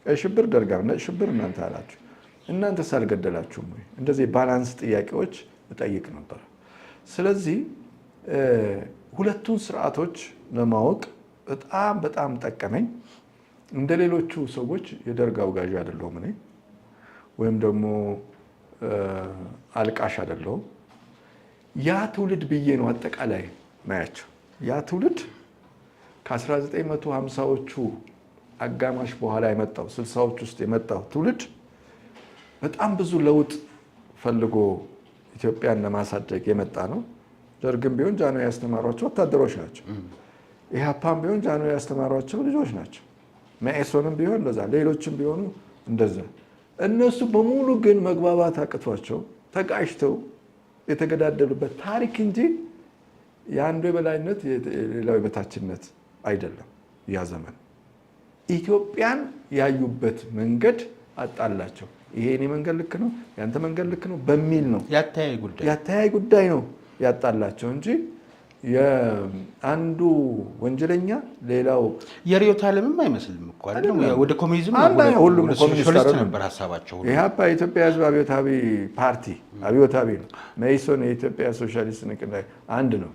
ቀይ ሽብር ደርጋ፣ ነጭ ሽብር እናንተ አላችሁ፣ እናንተስ አልገደላችሁም ወይ? እንደዚህ ባላንስ ጥያቄዎች እጠይቅ ነበር። ስለዚህ ሁለቱን ስርዓቶች ለማወቅ በጣም ጠቀመኝ። እንደ ሌሎቹ ሰዎች የደርግ አውጋዥ አይደለሁም እኔ፣ ወይም ደግሞ አልቃሽ አይደለሁም። ያ ትውልድ ብዬ ነው አጠቃላይ ማያቸው። ያ ትውልድ ከ1950ዎቹ አጋማሽ በኋላ የመጣው 60ዎች ውስጥ የመጣው ትውልድ በጣም ብዙ ለውጥ ፈልጎ ኢትዮጵያን ለማሳደግ የመጣ ነው። ደርግም ቢሆን ጃንሆይ ያስተማሯቸው ወታደሮች ናቸው። ኢህአፓም ቢሆን ጃንሆይ ያስተማሯቸው ልጆች ናቸው። መኢሶንም ቢሆን እንደዛ፣ ሌሎችም ቢሆኑ እንደዛ። እነሱ በሙሉ ግን መግባባት አቅቷቸው ተቃጭተው የተገዳደሉበት ታሪክ እንጂ የአንዱ የበላይነት የሌላው የበታችነት አይደለም። ያ ዘመን ኢትዮጵያን ያዩበት መንገድ አጣላቸው። ይሄ የኔ መንገድ ልክ ነው፣ ያንተ መንገድ ልክ ነው በሚል ነው ያተያይ ጉዳይ ነው ያጣላቸው እንጂ የአንዱ ወንጀለኛ ሌላው የርዕዮተ ዓለምም አይመስልም እኮ አይደል? ወደ ኮሙኒዝም ሁሉም ኮሙኒስት ነበር ሀሳባቸው። ኢህአፓ የኢትዮጵያ ሕዝብ አብዮታዊ ፓርቲ አብዮታዊ ነው። መኢሶን የኢትዮጵያ ሶሻሊስት ንቅናቄ አንድ ነው።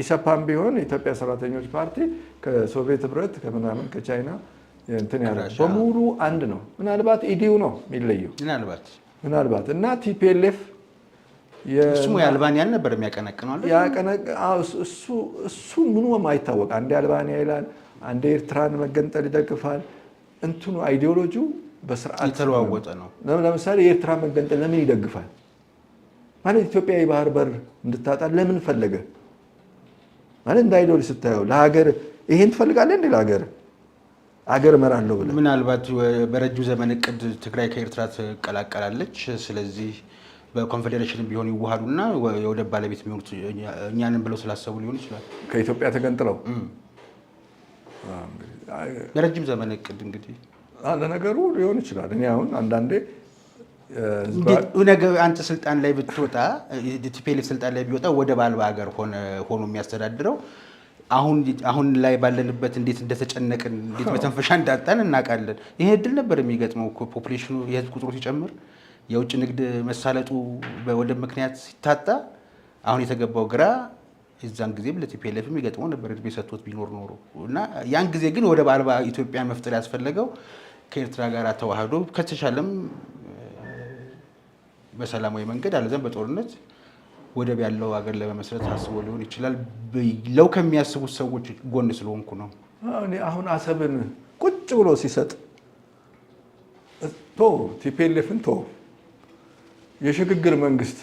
ኢሰፓም ቢሆን የኢትዮጵያ ሰራተኞች ፓርቲ ከሶቪየት ህብረት ከምናምን ከቻይና እንትን ያለ በሙሉ አንድ ነው። ምናልባት ኢዲዩ ነው የሚለየው ምናልባት እና ቲፒኤልኤፍ እሱም የአልባኒያን ነበር የሚያቀነቅነው እሱ ምንም አይታወቅ። አንዴ አልባኒያ ይላል፣ አንዴ ኤርትራን መገንጠል ይደግፋል። እንትኑ አይዲዮሎጂው በስርዓት የተለዋወጠ ነው። ለምሳሌ የኤርትራ መገንጠል ለምን ይደግፋል ማለት ኢትዮጵያ የባህር በር እንድታጣ ለምን ፈለገ ማለት እንደ አይዲዮሎጂ ስታየው ለሀገር ይሄን ትፈልጋለህ እንዴ? ለሀገር አገር እመራለሁ ብለህ ምናልባት በረጅም ዘመን እቅድ ትግራይ ከኤርትራ ትቀላቀላለች፣ ስለዚህ በኮንፌዴሬሽን ቢሆን ይዋሃዱና የወደብ ባለቤት የሚሆኑት እኛንን ብለው ስላሰቡ ሊሆን ይችላል። ከኢትዮጵያ ተገንጥለው የረጅም ዘመን እቅድ እንግዲህ ለነገሩ ሊሆን ይችላል። እኔ አሁን አንዳንዴ አንተ ስልጣን ላይ ብትወጣ ቲፒኤልኤፍ ስልጣን ላይ ቢወጣ ወደብ አልባ ሀገር ሆኖ የሚያስተዳድረው አሁን ላይ ባለንበት እንዴት እንደተጨነቅን እንዴት መተንፈሻ እንዳጣን እናውቃለን። ይሄ እድል ነበር የሚገጥመው እኮ ፖፑሌሽኑ የህዝብ ቁጥሩ ሲጨምር የውጭ ንግድ መሳለጡ በወደብ ምክንያት ሲታጣ አሁን የተገባው ግራ የዛን ጊዜ ለቲፒኤልኤፍ የሚገጥመው ነበር እድሜ ሰጥቶት ቢኖር ኖሮ እና ያን ጊዜ ግን ወደብ አልባ ኢትዮጵያን መፍጠር ያስፈለገው ከኤርትራ ጋር ተዋህዶ ከተሻለም በሰላማዊ መንገድ አለዘን በጦርነት ወደብ ያለው ሀገር ለመመስረት አስቦ ሊሆን ይችላል ብለው ከሚያስቡት ሰዎች ጎን ስለሆንኩ ነው። አሁን አሰብን ቁጭ ብሎ ሲሰጥ ቲፒኤልኤፍን የሽግግር መንግስት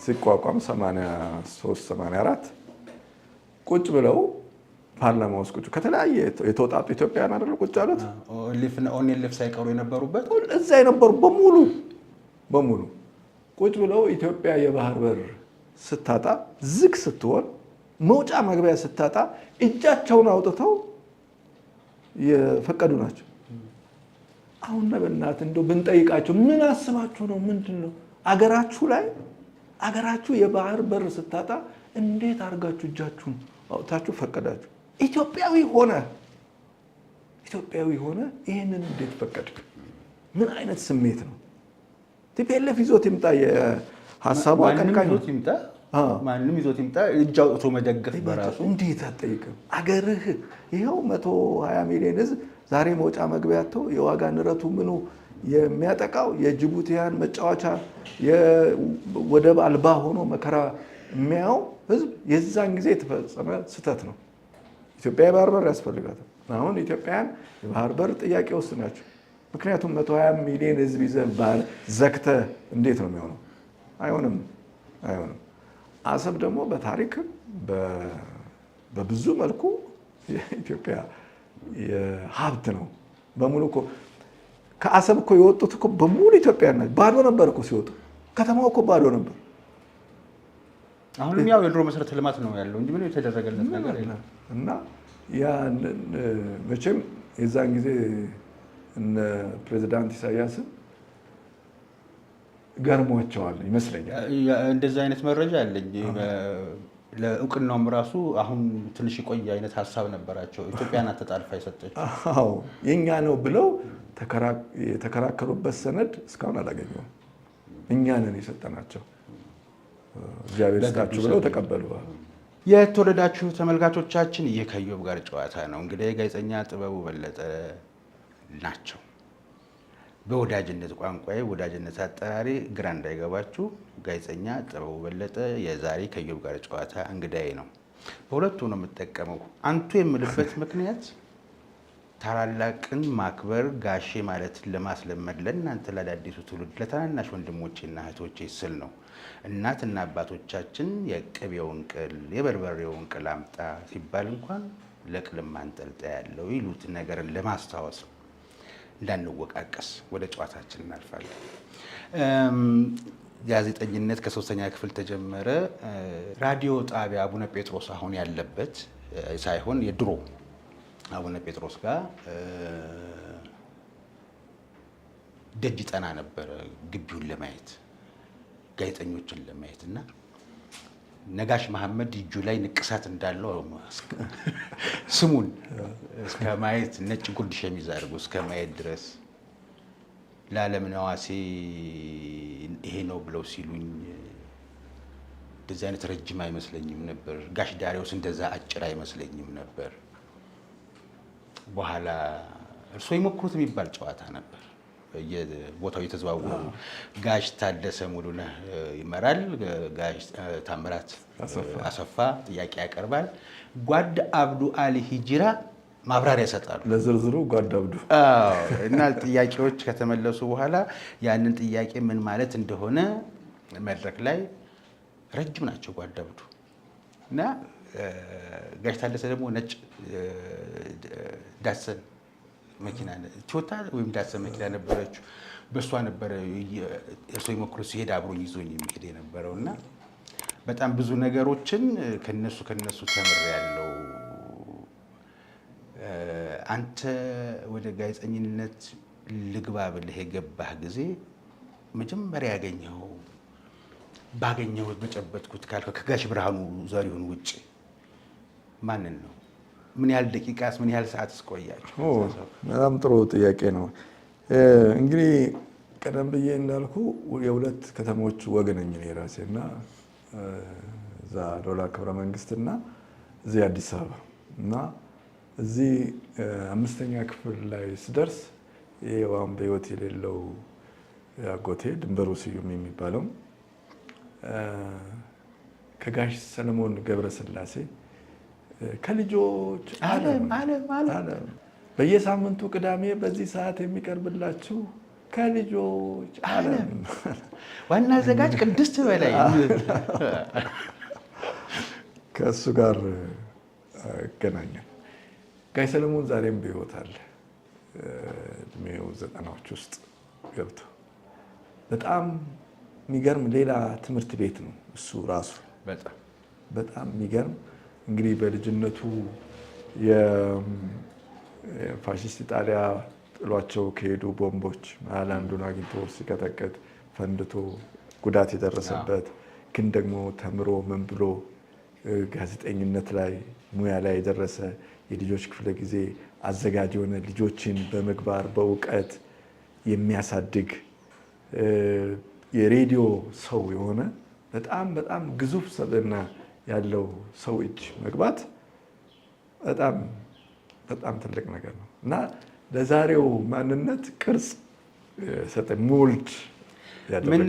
ሲቋቋም 83 84 ቁጭ ብለው ፓርላማ ውስጥ ቁጭ ከተለያየ የተወጣጡ ኢትዮጵያውያን አይደል ቁጭ አሉት። ኦኔልፍ ሳይቀሩ የነበሩበት እዛ የነበሩ በሙሉ ቁጭ ብለው ኢትዮጵያ የባህር በር ስታጣ ዝግ ስትሆን መውጫ መግቢያ ስታጣ እጃቸውን አውጥተው የፈቀዱ ናቸው። አሁን በእናት እንደው ብንጠይቃቸው ምን አስባችሁ ነው? ምንድን ነው አገራችሁ የባህር በር ስታጣ እንዴት አድርጋችሁ እጃችሁን አውጥታችሁ ፈቀዳችሁ? ኢትዮጵያዊ ሆነ ይህንን እንዴት ፈቀድክ? ምን አይነት ስሜት ነው? ቲፒኤልኤፍ ይዞት ይምጣ የሀሳቡ አቀንቃኝ ማንም ይዞት ይምጣ እጅ አውጥቶ መደገፍ በራሱ እንዴት አትጠይቅም? አገርህ ይኸው 120 ሚሊዮን ህዝብ ዛሬ መውጫ መግቢያቸው የዋጋ ንረቱ ምኑ የሚያጠቃው የጅቡቲያን መጫወቻ ወደብ አልባ ሆኖ መከራ የሚያው ህዝብ የዛን ጊዜ የተፈጸመ ስህተት ነው። ኢትዮጵያ የባህር በር ያስፈልጋታል። አሁን ኢትዮጵያን የባህር በር ጥያቄ ውስጥ ናቸው። ምክንያቱም 120 ሚሊዮን ህዝብ ይዘህ ዘግተህ እንዴት ነው የሚሆነው? አይሆንም። አሰብ ደግሞ በታሪክ በብዙ መልኩ የኢትዮጵያ ሀብት ነው። በሙሉ እኮ ከአሰብ እኮ የወጡት እኮ በሙሉ ኢትዮጵያውያን ናቸው። ባዶ ነበር እኮ ሲወጡ፣ ከተማው እኮ ባዶ ነበር። አሁንም ያው የድሮ መሰረተ ልማት ነው ያለው እንጂ ምንም የተደረገለት ነገር የለም። እና ያን መቼም የዛን ጊዜ እነ ፕሬዚዳንት ኢሳያስን ገርሟቸዋል ይመስለኛል። እንደዛ አይነት መረጃ አለኝ። ለእውቅናውም ራሱ አሁን ትንሽ የቆየ አይነት ሀሳብ ነበራቸው። ኢትዮጵያን አተጣልፋ የሰጠችው የእኛ ነው ብለው የተከራከሩበት ሰነድ እስካሁን አላገኘሁም። እኛ ነን የሰጠናቸው እግዚአብሔር ይስጣችሁ ብለው ተቀበሉ። የተወደዳችሁ ተመልካቾቻችን ይህ ከኢዮብ ጋር ጨዋታ ነው። እንግዲህ ጋዜጠኛ ጥበቡ በለጠ ናቸው። በወዳጅነት ቋንቋዬ ወዳጅነት አጠራሪ ግራ እንዳይገባችሁ ጋዜጠኛ ጥበቡ በለጠ የዛሬ ከኢዮብ ጋር ጨዋታ እንግዳዬ ነው። በሁለቱ ነው የምጠቀመው። አንቱ የምልበት ምክንያት ታላላቅን ማክበር ጋሼ ማለት ለማስለመድ ለእናንተ ለአዳዲሱ ትውልድ ለታናናሽ ወንድሞቼና እህቶቼ ስል ነው። እናትና አባቶቻችን የቅቤውን ቅል የበርበሬውን ቅል አምጣ ሲባል እንኳን ለቅልም ማንጠልጠያ ያለው ይሉት ነገርን ለማስታወስ ነው። እንዳንወቃቀስ ወደ ጨዋታችን እናልፋለን። ጋዜጠኝነት ከ3ኛ ክፍል ተጀመረ። ራዲዮ ጣቢያ አቡነ ጴጥሮስ አሁን ያለበት ሳይሆን የድሮ አቡነ ጴጥሮስ ጋር ደጅ ጠና ነበረ ግቢውን ለማየት ጋዜጠኞችን ለማየት እና ነጋሽ መሐመድ እጁ ላይ ንቅሳት እንዳለው ስሙን እስከ ማየት ነጭ ጉርድ ሸሚዝ አድርጎ እስከ ማየት ድረስ ለዓለም ነዋሴ ይሄ ነው ብለው ሲሉኝ እንደዚህ አይነት ረጅም አይመስለኝም ነበር። ጋሽ ዳሪዎስ እንደዛ አጭር አይመስለኝም ነበር። በኋላ እርሶ ይሞክሩት የሚባል ጨዋታ ነበር። የቦታው የተዘዋወሩ ጋሽ ታደሰ ሙሉነህ ይመራል፣ ጋሽ ታምራት አሰፋ ጥያቄ ያቀርባል፣ ጓድ አብዱ አሊ ሂጅራ ማብራሪያ ይሰጣሉ። ለዝርዝሩ ጓድ አብዱ እና ጥያቄዎች ከተመለሱ በኋላ ያንን ጥያቄ ምን ማለት እንደሆነ መድረክ ላይ ረጅም ናቸው ጓድ አብዱ እና ጋሽ ታደሰ ደግሞ ነጭ ዳሰን መኪና ቶታ ወይም ዳሰን መኪና ነበረችው። በሷ ነበረ እርሶ ይሞክሩ ሲሄድ አብሮኝ ይዞኝ የሚሄድ የነበረው እና በጣም ብዙ ነገሮችን ከነሱ ተምሬያለሁ። አንተ ወደ ጋዜጠኝነት ልግባ ብለህ የገባህ ጊዜ መጀመሪያ ባገኘሁት በጨበጥኩት ካልከው ከጋሽ ብርሃኑ ዘሪሁን ውጭ ማንን ነው? ምን ያህል ደቂቃስ ምን ያህል ሰዓትስ ቆያችሁ? በጣም ጥሩ ጥያቄ ነው። እንግዲህ ቀደም ብዬ እንዳልኩ የሁለት ከተሞች ወግ ነኝ እኔ ራሴ እና እዛ ዶላ ክብረ መንግስትና እዚህ አዲስ አበባ እና እዚህ 5ኛ ክፍል ላይ ስደርስ ይሄዋን በህይወት የሌለው አጎቴ ድንበሩ ስዩም የሚባለው ከጋሽ ሰለሞን ገብረስላሴ ከልጆች ዓለም በየሳምንቱ ቅዳሜ በዚህ ሰዓት የሚቀርብላችሁ ከልጆች ዓለም ዋና አዘጋጅ ቅድስት በላይ ከእሱ ጋር እገናኛል። ጋሽ ሰለሞን ዛሬም በሕይወት አለ። እድሜው 90ዎች ውስጥ ገብቶ በጣም የሚገርም ሌላ ትምህርት ቤት ነው እሱ ራሱ በጣም የሚገርም እንግዲህ በልጅነቱ የፋሽስት ኢጣሊያ ጥሏቸው ከሄዱ ቦምቦች መሀል አንዱን አግኝቶ ሲቀጠቀጥ ፈንድቶ ጉዳት የደረሰበት ግን ደግሞ ተምሮ ምን ብሎ ጋዜጠኝነት ላይ ሙያ ላይ የደረሰ የልጆች ክፍለ ጊዜ አዘጋጅ የሆነ ልጆችን በምግባር በእውቀት የሚያሳድግ የሬዲዮ ሰው የሆነ በጣም በጣም ግዙፍ ሰብዕና ያለው ሰው እጅ መግባት በጣም በጣም ትልቅ ነገር ነው እና ለዛሬው ማንነት ቅርጽ ሰጠ ሞልድ ምን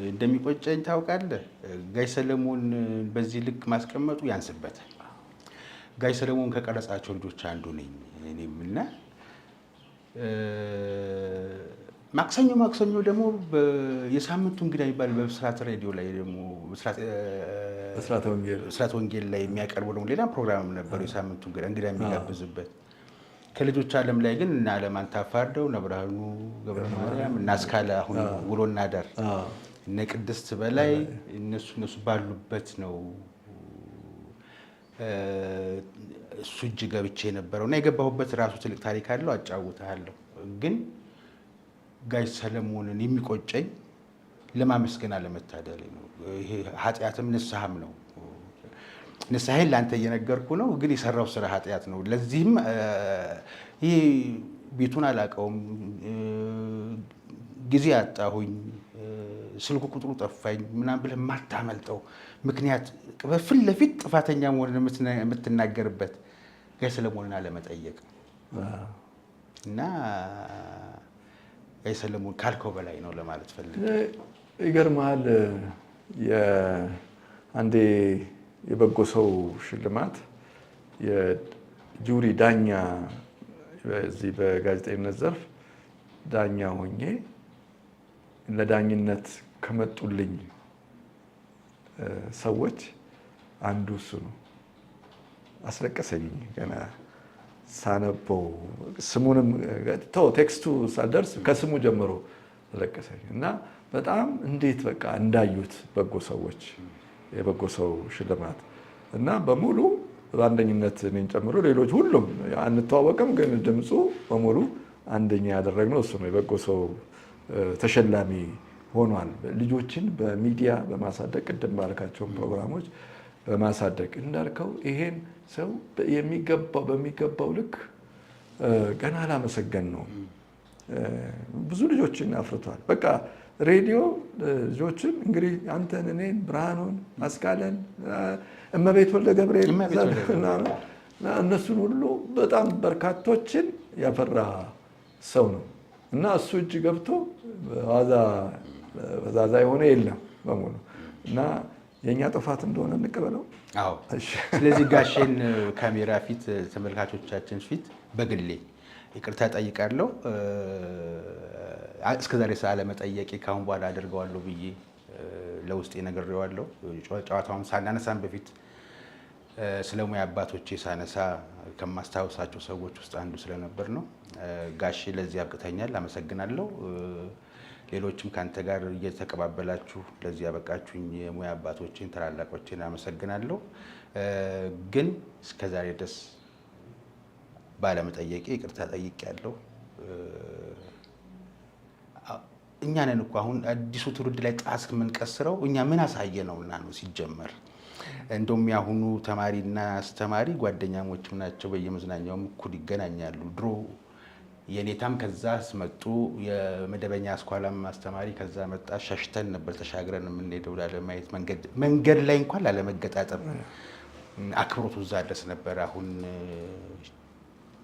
እንደሚቆጨኝ ታውቃለህ? ጋሽ ሰለሞን በዚህ ልክ ማስቀመጡ ያንስበታል። ጋሽ ሰለሞን ከቀረጻቸው ልጆች አንዱ ነኝ እኔም እና ማክሰኞ ደግሞ የሳምንቱ እንግዳ የሚባል በብስራት ሬዲዮ ላይ ደግሞ ብስራት ወንጌል ላይ የሚያቀርቡ ደግሞ ሌላ ፕሮግራም ነበሩ። የሳምንቱ እንግዳ የሚጋብዝበት ከልጆች ዓለም ላይ ግን እና አለማን ታፋርደው እነ ብርሃኑ ገብረማርያም እና አስካለ አሁን ውሎና ዳር እነ ቅድስት በላይ እነሱ ባሉበት ነው እሱ እጅ ገብቼ የነበረው እና የገባሁበት ራሱ ትልቅ ታሪክ አለው። አጫውትሃለሁ። ግን ጋሽ ሰለሞንን የሚቆጨኝ ለማመስገን አለመታደል ነው። ይሄ ኃጢአትም ንስሐም ነው። ንስሐዬን ለአንተ እየነገርኩ ነው፣ ግን የሰራው ስራ ኃጢአት ነው። ለዚህም ይሄ ቤቱን አላውቀውም፣ ጊዜ አጣሁኝ፣ ስልኩ ቁጥሩ ጠፋኝ ምናምን ብለህ የማታመልጠው ምክንያት በፊት ለፊት ጥፋተኛ መሆንን የምትናገርበት ጋሽ ሰለሞንን አለመጠየቅ እና ጋሽ ሰለሞን ካልከው በላይ ነው ለማለት ፈልጌ። ይገርምሃል፣ አንዴ የበጎ ሰው ሽልማት የጁሪ ዳኛ በዚህ በጋዜጠኝነት ዘርፍ ዳኛ ሆኜ ለዳኝነት ከመጡልኝ ሰዎች አንዱ እሱ ነው። አስለቀሰኝ ገና ሳነበው ስሙንም ቴክስቱ ሳደርስ ከስሙ ጀምሮ አለቀሰኝ እና በጣም እንዴት በቃ እንዳዩት በጎ ሰዎች የበጎ ሰው ሽልማት እና በሙሉ በአንደኝነት እኔን ጨምሮ ሌሎች ሁሉም አንተዋወቅም፣ ግን ድምፁ በሙሉ አንደኛ ያደረግነው እሱ ነው። የበጎ ሰው ተሸላሚ ሆኗል። ልጆችን በሚዲያ በማሳደግ ቅድም ባልካቸውን ፕሮግራሞች በማሳደግ እንዳልከው ይሄን ሰው በሚገባው ልክ ገና አላመሰገን ነው። ብዙ ልጆችን አፍርቷል። በቃ ሬዲዮ ልጆችን እንግዲህ አንተን፣ እኔን፣ ብርሃኑን፣ አስካለን፣ እመቤት ወልደ ገብርኤል እነሱን ሁሉ በጣም በርካቶችን ያፈራ ሰው ነው እና እሱ እጅ ገብቶ በዛዛ የሆነ የለም በሙሉ እና የእኛ ጥፋት እንደሆነ እንቀበለው። አዎ። ስለዚህ ጋሼን ካሜራ ፊት ተመልካቾቻችን ፊት በግሌ ይቅርታ ጠይቃለሁ። እስከዛሬ ሳለመጠየቄ ካሁን በኋላ አድርገዋለሁ ብዬ ለውስጤ ነግሬዋለሁ። ጨዋታውም ሳናነሳም በፊት ስለ ሙያ አባቶቼ ሳነሳ ከማስታወሳቸው ሰዎች ውስጥ አንዱ ስለነበር ነው። ጋሼ ለዚህ አብቅተኛል፣ አመሰግናለሁ። ሌሎችም ከአንተ ጋር እየተቀባበላችሁ ለዚህ ያበቃችሁኝ የሙያ አባቶቼን ታላላቆቼን አመሰግናለሁ። ግን እስከዛሬ ድረስ ባለመጠየቄ ይቅርታ ጠይቄያለሁ። እኛ ነን እኮ አሁን አዲሱ ትውልድ ላይ ጣስ የምንቀስረው እኛ ምን አሳየ ነውና ነው ሲጀመር። እንደውም ያሁኑ ተማሪና አስተማሪ ጓደኛሞችም ናቸው። በየመዝናኛውም እኩል ይገናኛሉ። ድሮ የኔታም ከዛ ስመጡ የመደበኛ አስኳላም አስተማሪ ከዛ መጣ፣ ሸሽተን ነበር ተሻግረን የምንሄደው ላለማየት፣ መንገድ ላይ እንኳን ላለመገጣጠም አክብሮቱ እዛ ድረስ ነበር። አሁን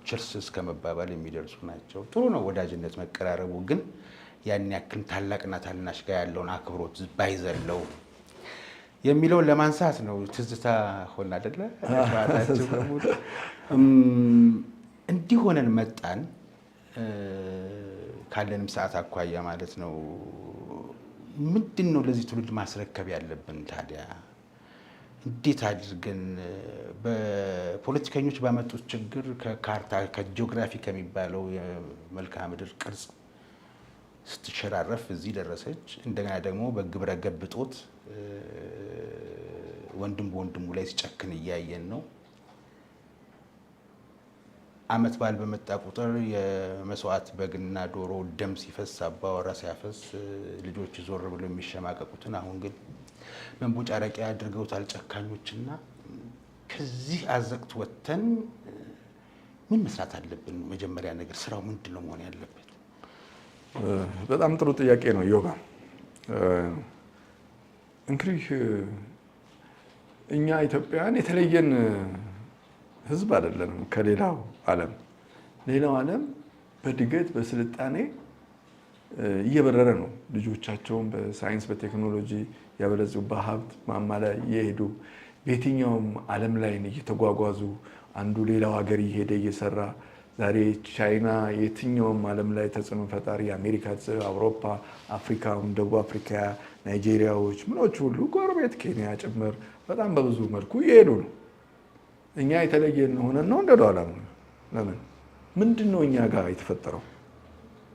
ችርስ እስከ መባባል የሚደርሱ ናቸው። ጥሩ ነው ወዳጅነት መቀራረቡ፣ ግን ያን ያክል ታላቅና ታናሽ ጋር ያለውን አክብሮት ባይዘለው የሚለውን ለማንሳት ነው። ትዝታ ሆነ አይደለ? እንዲህ ሆነን መጣን ካለንም ሰዓት አኳያ ማለት ነው። ምንድን ነው ለዚህ ትውልድ ማስረከብ ያለብን ታዲያ? እንዴት አድርገን በፖለቲከኞች ባመጡት ችግር ከካርታ ከጂኦግራፊ ከሚባለው የመልክዓ ምድር ቅርጽ ስትሸራረፍ እዚህ ደረሰች። እንደገና ደግሞ በግብረ ገብ እጦት ወንድም በወንድሙ ላይ ሲጨክን እያየን ነው። ዓመት በዓል በመጣ ቁጥር የመስዋዕት በግና ዶሮ ደም ሲፈስ አባወራ ሲያፈስ ልጆች ዞር ብለው የሚሸማቀቁትን አሁን ግን መንቦጫረቂያ አድርገውታል ጨካኞችና። ከዚህ አዘቅት ወጥተን ምን መስራት አለብን? መጀመሪያ ነገር ስራው ምንድን ነው መሆን ያለበት? በጣም ጥሩ ጥያቄ ነው ዮባ። እንግዲህ እኛ ኢትዮጵያውያን የተለየን ህዝብ አይደለንም ከሌላው ዓለም። ሌላው ዓለም በእድገት በስልጣኔ እየበረረ ነው። ልጆቻቸውን በሳይንስ በቴክኖሎጂ ያበለጹ በሀብት ማማ ላይ እየሄዱ በየትኛውም ዓለም ላይ እየተጓጓዙ አንዱ ሌላው ሀገር እየሄደ እየሰራ ዛሬ ቻይና የትኛውም ዓለም ላይ ተጽዕኖ ፈጣሪ አሜሪካ፣ አውሮፓ፣ አፍሪካ፣ ደቡብ አፍሪካ፣ ናይጄሪያዎች ምኖች ሁሉ ጎረቤት ኬንያ ጭምር በጣም በብዙ መልኩ እየሄዱ ነው። እኛ የተለየን ሆነን ነው እንደኋላ። ለምን? ምንድን ነው እኛ ጋር የተፈጠረው?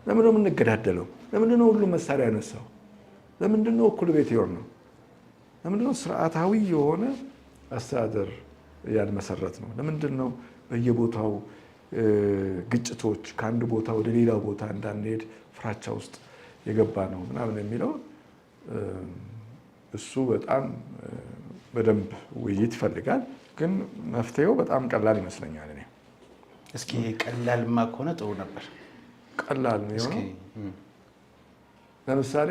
ለምን ነው የምንገዳደለው? ለምንድን ነው ሁሉ መሳሪያ ያነሳው? ለምንድን ነው እኩል ቤት ይሆን ነው? ለምንድን ነው ስርዓታዊ የሆነ አስተዳደር ያልመሰረት ነው? ለምንድን ነው በየቦታው ግጭቶች ከአንድ ቦታ ወደ ሌላው ቦታ እንዳንሄድ ፍራቻ ውስጥ የገባ ነው ምናምን የሚለው እሱ በጣም በደንብ ውይይት ይፈልጋል። ግን መፍትሄው በጣም ቀላል ይመስለኛል። እኔ እስኪ ቀላልማ ከሆነ ጥሩ ነበር። ቀላል ነው የሆነው። ለምሳሌ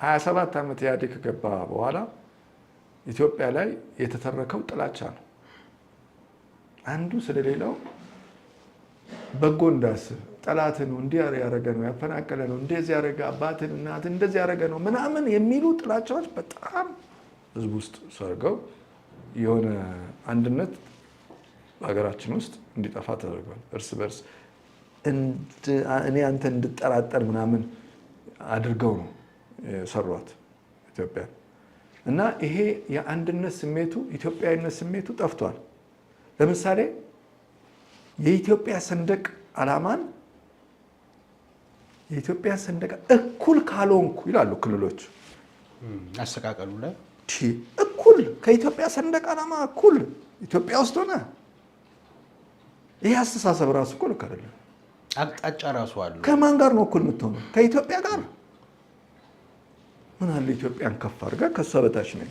27 ዓመት ኢህአዴግ ከገባ በኋላ ኢትዮጵያ ላይ የተተረከው ጥላቻ ነው። አንዱ ስለሌላው በጎ እንዳስብ ጠላት ነው፣ እንዲህ ያደረገ ነው፣ ያፈናቀለ ነው፣ እንደዚህ ያደረገ አባትን እናትን እንደዚህ ያደረገ ነው ምናምን የሚሉ ጥላቻዎች በጣም ህዝብ ውስጥ ሰርገው የሆነ አንድነት በሀገራችን ውስጥ እንዲጠፋ ተደርጓል። እርስ በርስ እኔ አንተ እንድጠራጠር ምናምን አድርገው ነው ሰሯት ኢትዮጵያ። እና ይሄ የአንድነት ስሜቱ ኢትዮጵያዊነት ስሜቱ ጠፍቷል። ለምሳሌ የኢትዮጵያ ሰንደቅ ዓላማን የኢትዮጵያ ሰንደቅ እኩል ካልሆንኩ ይላሉ ክልሎች አሰቃቀሉ ላይ እኩል ከኢትዮጵያ ሰንደቅ ዓላማ እኩል ኢትዮጵያ ውስጥ ሆነ። ይሄ አስተሳሰብ ራሱ እኮ ልክ አይደለም። አቅጣጫ ራሱ አለ። ከማን ጋር ነው እኩል የምትሆነው? ከኢትዮጵያ ጋር። ምን አለ ኢትዮጵያን ከፍ አድርጋ ከሷ በታች ነኝ።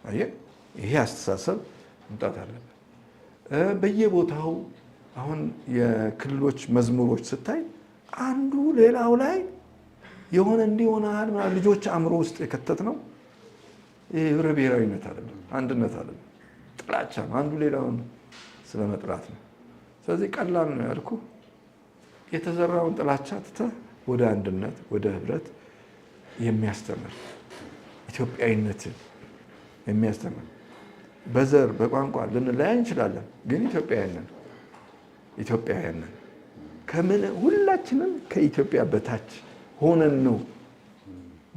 አየህ፣ ይሄ አስተሳሰብ መምጣት አለበት። በየቦታው አሁን የክልሎች መዝሙሮች ስታይ አንዱ ሌላው ላይ የሆነ እንዲሆናል ልጆች አእምሮ ውስጥ የከተት ነው። ህብረ ብሔራዊነት አይደለም፣ አንድነት አይደለም፣ ጥላቻ ነው። አንዱ ሌላውን ስለመጥላት ነው። ስለዚህ ቀላል ነው ያልኩ የተዘራውን ጥላቻ ትተህ ወደ አንድነት ወደ ህብረት የሚያስተምር ኢትዮጵያዊነትን የሚያስተምር በዘር በቋንቋ ልንለያይ እንችላለን፣ ግን ኢትዮጵያውያን ነን። ከምን ሁላችንም ከኢትዮጵያ በታች ሆነን ነው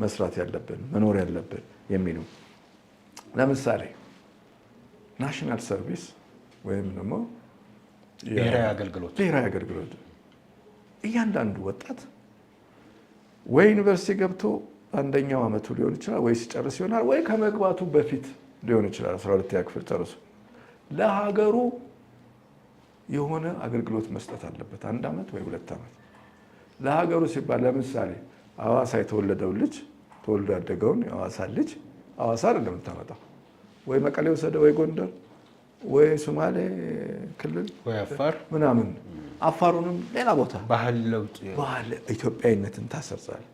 መስራት ያለብን መኖር ያለብን የሚሉ ለምሳሌ ናሽናል ሰርቪስ ወይም ደግሞ ብሔራዊ አገልግሎት እያንዳንዱ ወጣት ወይ ዩኒቨርሲቲ ገብቶ አንደኛው ዓመቱ ሊሆን ይችላል፣ ወይ ሲጨርስ ይሆናል፣ ወይ ከመግባቱ በፊት ሊሆን ይችላል። 12ኛ ክፍል ጨርሶ ለሀገሩ የሆነ አገልግሎት መስጠት አለበት። 1 ዓመት ወይ 2 ዓመት ለሀገሩ ሲባል ለምሳሌ ሐዋሳ የተወለደው ልጅ ተወልዶ ያደገውን የሐዋሳ ልጅ ሐዋሳ አይደለም የምታመጣው፣ ወይ መቀሌ ወሰደ፣ ወይ ጎንደር፣ ወይ ሶማሌ ክልል፣ ወይ አፋር ምናምን፣ አፋሩንም ሌላ ቦታ ባህል ለውጥ ባህል ኢትዮጵያዊነትን ታሰርጻል።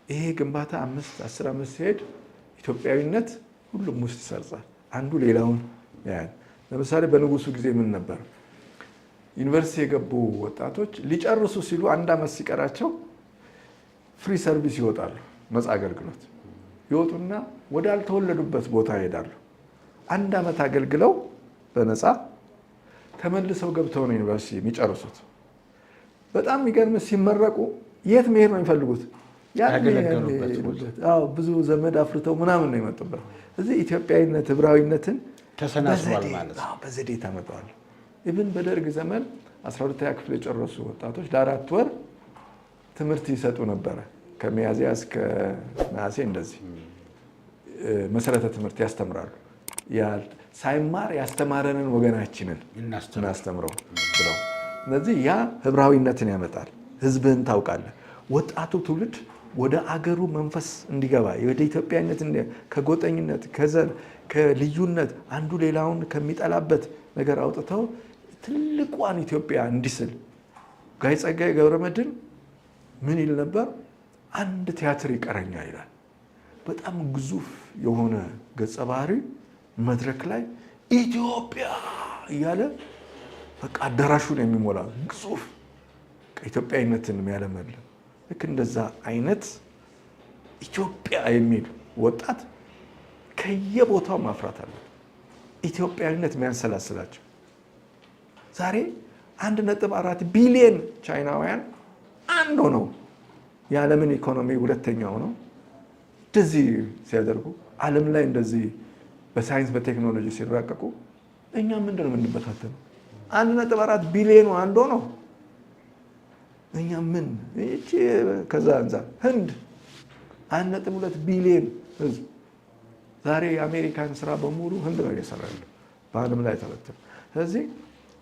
ይሄ ግንባታ 5-10 ዓመት ሲሄድ ኢትዮጵያዊነት ሁሉም ውስጥ ይሰርጻል። አንዱ ሌላውን ያያል። ለምሳሌ በንጉሱ ጊዜ ምን ነበር? ዩኒቨርሲቲ የገቡ ወጣቶች ሊጨርሱ ሲሉ 1 ዓመት ሲቀራቸው ፍሪ ሰርቪስ ይወጣሉ። ነፃ አገልግሎት ይወጡና ወዳልተወለዱበት ቦታ ይሄዳሉ። 1 ዓመት አገልግለው በነፃ ተመልሰው ገብተው ነው ዩኒቨርሲቲ የሚጨርሱት። በጣም የሚገርም ሲመረቁ የት መሄድ ነው የሚፈልጉት? ብዙ ዘመድ አፍርተው ምናምን ነው የመጡበት። እዚህ ኢትዮጵያዊነት ህብራዊነትን ተሰናስሏል ማለት ነው። በዘዴ ታመጣዋል። ኢቭን በደርግ ዘመን 12ኛ ክፍል የጨረሱ ወጣቶች ለ4 ወር ትምህርት ይሰጡ ነበረ። ከሚያዝያ እስከ ነሐሴ እንደዚህ መሰረተ ትምህርት ያስተምራሉ። ሳይማር ያስተማረንን ወገናችንን እናስተምረው ብለው። ስለዚህ ያ ህብራዊነትን ያመጣል። ህዝብህን ታውቃለህ። ወጣቱ ትውልድ ወደ አገሩ መንፈስ እንዲገባ ወደ ኢትዮጵያዊነት ከጎጠኝነት፣ ከዘር፣ ከልዩነት አንዱ ሌላውን ከሚጠላበት ነገር አውጥተው ትልቋን ኢትዮጵያ እንዲስል ጋይ ጸጋዬ ገብረመድህን ምን ይል ነበር? አንድ ቲያትር ይቀረኛል ይላል። በጣም ግዙፍ የሆነ ገጸ ባህሪ መድረክ ላይ ኢትዮጵያ እያለ በቃ አዳራሹን የሚሞላ ግዙፍ ኢትዮጵያዊነትን የሚያለመልም ልክ እንደዛ አይነት ኢትዮጵያ የሚል ወጣት ከየቦታው ማፍራት አለ። ኢትዮጵያዊነት የሚያንሰላስላቸው ዛሬ 1.4 ቢሊዮን ቻይናውያን አንድ ሆነው የዓለምን ኢኮኖሚ 2ኛው ነው እንደዚህ ሲያደርጉ ዓለም ላይ እንደዚህ በሳይንስ በቴክኖሎጂ ሲራቀቁ እኛ ምንድን ነው የምንበታተነው? 1.4 ቢሊዮን አንድ ሆነው እኛ ምን እቺ ከዛ አንፃር ህንድ 1.2 ቢሊዮን ህዝብ ዛሬ የአሜሪካን ስራ በሙሉ ህንድ ነው እየሰራ ያለው በዓለም ላይ ተበተነ። ስለዚህ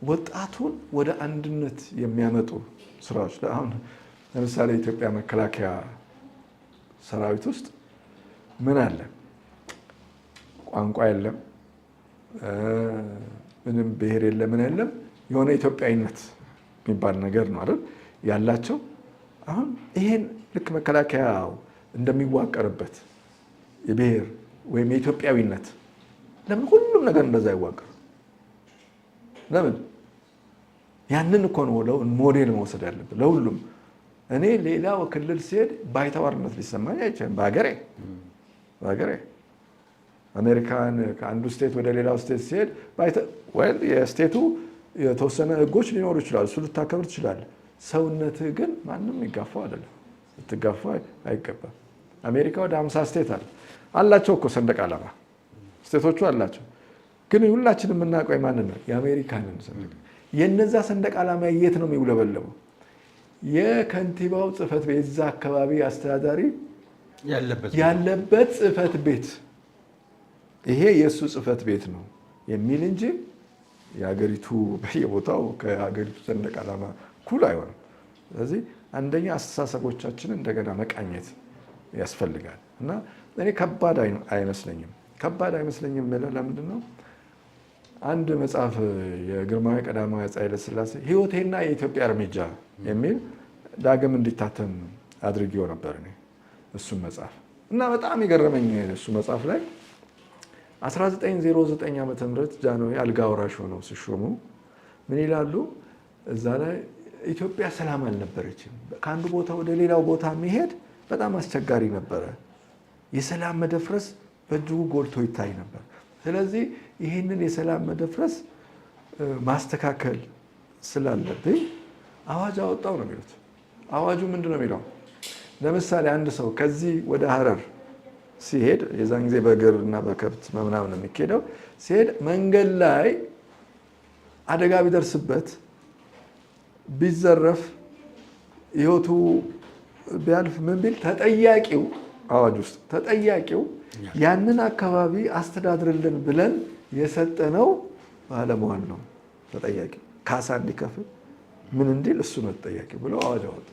ወጣቱን ወደ አንድነት የሚያመጡ ስራዎች አሁን ለምሳሌ ኢትዮጵያ መከላከያ ሰራዊት ውስጥ ምን አለ? ቋንቋ የለም፣ ምንም ብሔር የለም፣ ምን የለም። የሆነ ኢትዮጵያዊነት የሚባል ነገር ነው አይደል ያላቸው። አሁን ይሄን ልክ መከላከያው እንደሚዋቀርበት የብሔር ወይም የኢትዮጵያዊነት ለምን ሁሉም ነገር እንደዛ ይዋቀር? ለምን? ያንን እኮ ነው ሞዴል መውሰድ ያለብን ለሁሉም። እኔ ሌላው ክልል ሲሄድ ባይተዋርነት ሊሰማኝ አይችልም። በሀገሬ አሜሪካን ከአንዱ ስቴት ወደ ሌላው ስቴት ሲሄድ የስቴቱ የተወሰነ ህጎች ሊኖሩ ይችላሉ። እሱ ልታከብር ትችላለህ። ሰውነትህ ግን ማንም ይጋፋው አይደለም። ልትጋፋው አይገባም። አሜሪካ ወደ 50 ስቴት አላቸው እኮ ሰንደቅ ዓላማ ስቴቶቹ አላቸው። ግን ሁላችንም የምናውቀው ማንን ነው? የአሜሪካንን ሰንደቅ። የነዛ ሰንደቅ ዓላማ የት ነው የሚውለበለበው? የከንቲባው ጽህፈት ቤት፣ እዛ አካባቢ አስተዳዳሪ ያለበት ጽህፈት ቤት፣ ይሄ የእሱ ጽህፈት ቤት ነው የሚል እንጂ የሀገሪቱ በየቦታው ከሀገሪቱ ሰንደቅ ዓላማ እኩል አይሆንም። ስለዚህ አንደኛ አስተሳሰቦቻችንን እንደገና መቃኘት ያስፈልጋል እና እኔ ከባድ አይመስለኝም። ከባድ አይመስለኝም ለምንድን ነው? አንድ መጽሐፍ የግርማዊ ቀዳማዊ አፄ ኃይለ ሥላሴ ሕይወቴና የኢትዮጵያ እርምጃ የሚል ዳግም እንዲታተም አድርጌው ነበር እኔ እሱን መጽሐፍ እና በጣም የገረመኝ እሱ መጽሐፍ ላይ 1909 ዓ.ም ጃንሆይ አልጋ ወራሽ ሆነው ሲሾሙ ምን ይላሉ? እዛ ላይ ኢትዮጵያ ሰላም አልነበረችም። ከአንዱ ቦታ ወደ ሌላው ቦታ መሄድ በጣም አስቸጋሪ ነበረ። የሰላም መደፍረስ በእጅጉ ጎልቶ ይታይ ነበር። ስለዚህ ይህንን የሰላም መደፍረስ ማስተካከል ስላለብኝ አዋጅ አወጣው ነው የሚሉት። አዋጁ ምንድን ነው የሚለው? ለምሳሌ አንድ ሰው ከዚህ ወደ ሀረር ሲሄድ የዛን ጊዜ በእግር እና በከብት ምናምን ነው የሚሄደው። ሲሄድ መንገድ ላይ አደጋ ቢደርስበት ቢዘረፍ ሕይወቱ ቢያልፍ ምን ቢል ተጠያቂው አዋጅ ውስጥ ተጠያቂው ያንን አካባቢ አስተዳድርልን ብለን የሰጠነው ባለመዋል ነው። ተጠያቂው ካሳ እንዲከፍል ምን እንዲል እሱ ነው ተጠያቂ ብሎ አዋጅ አወጡ።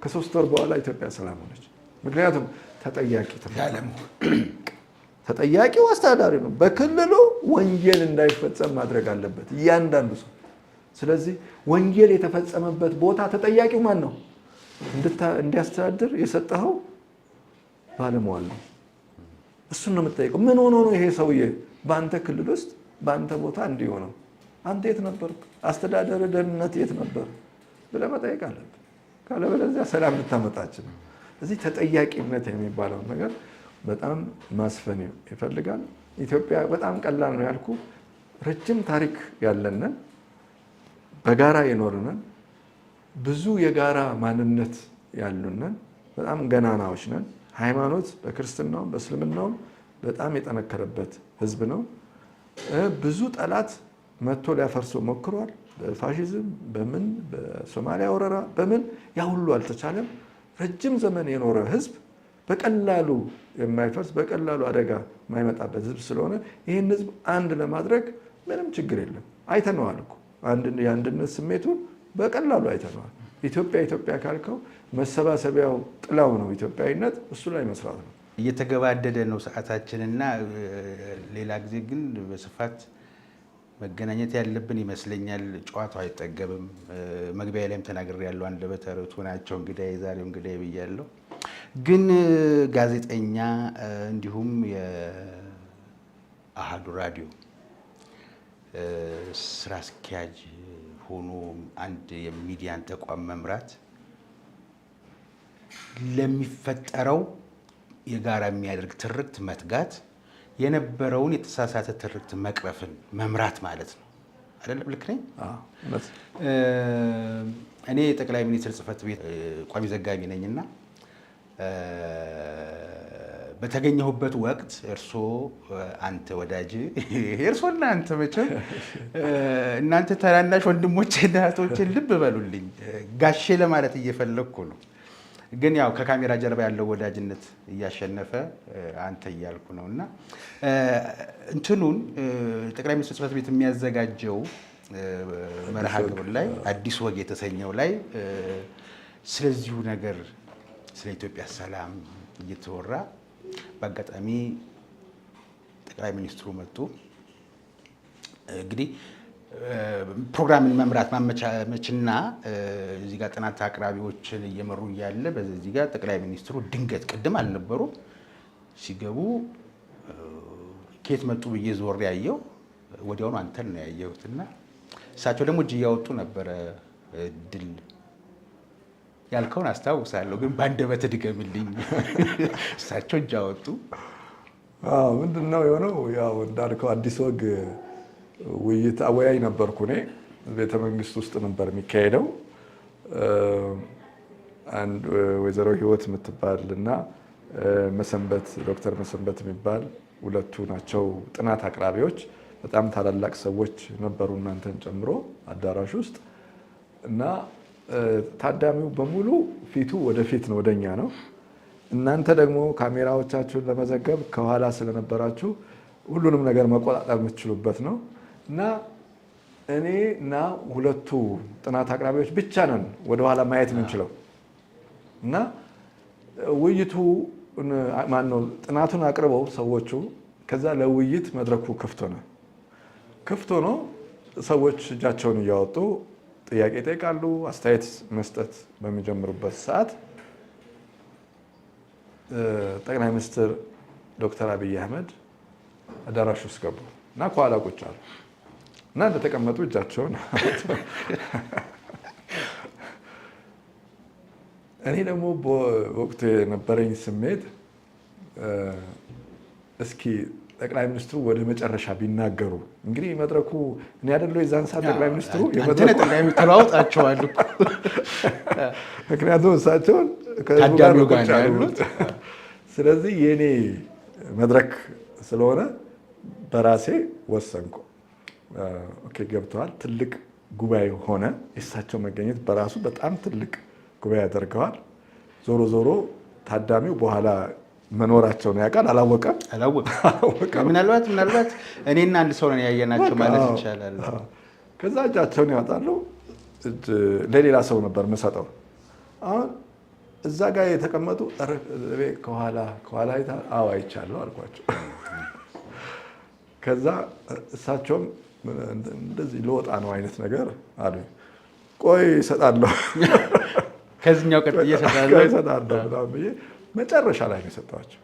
ከ3 ወር በኋላ ኢትዮጵያ ሰላም ሆነች። ምክንያቱም ተጠያቂው አስተዳዳሪ ነው። በክልሉ ወንጀል እንዳይፈጸም ማድረግ አለበት እያንዳንዱ ሰው። ስለዚህ ወንጀል የተፈጸመበት ቦታ ተጠያቂው ማን ነው? እንዲያስተዳድር የሰጠኸው ባለመዋል ነው። እሱን ነው የምትጠይቀው። ምን ሆኖ ነው ይሄ ሰውዬ በአንተ ክልል ውስጥ በአንተ ቦታ እንዲሆነው? አንተ የት ነበር? አስተዳደር ደህንነት የት ነበር ብለህ መጠየቅ አለብህ። ካለበለዚያ ሰላም ልታመጣችን ነው። እዚህ ተጠያቂነት የሚባለው ነገር በጣም ማስፈን ይፈልጋል። ኢትዮጵያ በጣም ቀላል ነው ያልኩ፣ ረጅም ታሪክ ያለንን በጋራ የኖርነን ብዙ የጋራ ማንነት ያሉነን በጣም ገናናዎች ነን። ሃይማኖት በክርስትናውም በእስልምናውም በጣም የጠነከረበት ህዝብ ነው። ብዙ ጠላት መጥቶ ሊያፈርሰው ሞክሯል። በፋሽዝም በምን በሶማሊያ ወረራ በምን ያ ሁሉ አልተቻለም። ረጅም ዘመን የኖረ ህዝብ በቀላሉ የማይፈርስ በቀላሉ አደጋ የማይመጣበት ህዝብ ስለሆነ ይህን ህዝብ አንድ ለማድረግ ምንም ችግር የለም። አይተነዋል እኮ የአንድነት ስሜቱን በቀላሉ አይተነዋል። ኢትዮጵያ ካልከው መሰባሰቢያው ጥላው ነው ኢትዮጵያዊነት። እሱ ላይ መስራት ነው። እየተገባደደ ነው ሰዓታችንና ሌላ ጊዜ ግን በስፋት መገናኘት ያለብን ይመስለኛል። ጨዋታው አይጠገብም። መግቢያ ላይም ተናግሬያለሁ። አንደበተ ርቱዕ ናቸው እንግዲህ የዛሬው እንግዲህ ብያለሁ። ግን ጋዜጠኛ እንዲሁም የአሃዱ ራዲዮ ስራ አስኪያጅ ሆኖ አንድ የሚዲያን ተቋም መምራት ለሚፈጠረው የጋራ የሚያደርግ ትርክት መትጋት የነበረውን የተሳሳተ ትርክት መቅረፍን መምራት ማለት ነው አይደለም? ልክ ነኝ? እኔ የጠቅላይ ሚኒስትር ጽሕፈት ቤት ቋሚ ዘጋቢ ነኝና በተገኘሁበት ወቅት እርስዎ አንተ ወዳጅ እርስዎና አንተ መቼም እናንተ ታናናሽ ወንድሞቼና እህቶቼን ልብ በሉልኝ ጋሼ ለማለት እየፈለግኩ ነው። ግን ያው ከካሜራ ጀርባ ያለው ወዳጅነት እያሸነፈ አንተ እያልኩ ነው። እና እንትኑን ጠቅላይ ሚኒስትር ጽሕፈት ቤት የሚያዘጋጀው መርሃ ግብር ላይ አዲስ ወግ የተሰኘው ላይ ስለዚሁ ነገር ስለ ኢትዮጵያ ሰላም እየተወራ በአጋጣሚ ጠቅላይ ሚኒስትሩ መጡ። እንግዲህ ፕሮግራምን መምራት ማመቻመችና እዚህ ጋር ጥናት አቅራቢዎችን እየመሩ እያለ በዚህ ጋር ጠቅላይ ሚኒስትሩ ድንገት ቅድም አልነበሩ ሲገቡ ከየት መጡ ብዬ ዞር ያየው ወዲያውኑ አንተን ነው ያየሁትና እሳቸው ደግሞ እጅ እያወጡ ነበረ። ድል ያልከውን አስታውሳለሁ፣ ግን በአንደበት ድገምልኝ። እሳቸው እጅ አወጡ። ምንድን ነው የሆነው? ያው እንዳልከው አዲስ ወግ ውይይት አወያይ ነበርኩ እኔ ቤተ መንግስት ውስጥ ነበር የሚካሄደው። አንድ ወይዘሮ ህይወት የምትባል እና መሰንበት ዶክተር መሰንበት የሚባል ሁለቱ ናቸው ጥናት አቅራቢዎች። በጣም ታላላቅ ሰዎች ነበሩ እናንተን ጨምሮ አዳራሽ ውስጥ እና ታዳሚው በሙሉ ፊቱ ወደፊት ነው ወደኛ ነው። እናንተ ደግሞ ካሜራዎቻችሁን ለመዘገብ ከኋላ ስለነበራችሁ ሁሉንም ነገር መቆጣጠር የምትችሉበት ነው እና እኔ እና ሁለቱ ጥናት አቅራቢዎች ብቻ ነን ወደኋላ ማየት የምንችለው እና ውይይቱ ማነው ጥናቱን አቅርበው ሰዎቹ ከዛ ለውይይት መድረኩ ክፍት ሆኖ ሰዎች እጃቸውን እያወጡ ጥያቄ ይጠይቃሉ። አስተያየት መስጠት በሚጀምሩበት ሰዓት ጠቅላይ ሚኒስትር ዶክተር አብይ አህመድ አዳራሽ ውስጥ ገቡ እና ከኋላ ቁጭ አሉ እና እንደተቀመጡ እጃቸውን እኔ ደግሞ በወቅቱ የነበረኝ ስሜት እስኪ ጠቅላይ ሚኒስትሩ ወደ መጨረሻ ቢናገሩ እንግዲህ መድረኩ እኔ አይደለሁ የዛን ሰዓት ጠቅላይ ሚኒስትሩ ተለዋውጣቸዋል። ምክንያቱም እሳቸውን ታዳሚው ጋር ያሉት። ስለዚህ የኔ መድረክ ስለሆነ በራሴ ወሰንኩ። ኦኬ ገብተዋል። ትልቅ ጉባኤ ሆነ። የእሳቸው መገኘት በራሱ በጣም ትልቅ ጉባኤ ያደርገዋል። ዞሮ ዞሮ ታዳሚው በኋላ መኖራቸውን ያውቃል። አላወቀም። ምናልባት እኔና አንድ ሰው ነን ያየናቸው ማለት ይቻላል። ከዛ እጃቸውን ያወጣሉ። ለሌላ ሰው ነበር የምሰጠው። አሁን እዛ ጋር የተቀመጡ ከኋላ አይቻለሁ አልኳቸው። ከዛ እሳቸውም እንደዚህ ልወጣ ነው አይነት ነገር አሉ። ቆይ እሰጣለሁ ከዚህኛው ቀጥዬ እሰጣለሁ ብዬ መጨረሻ ላይ ነው የሰጠኋቸው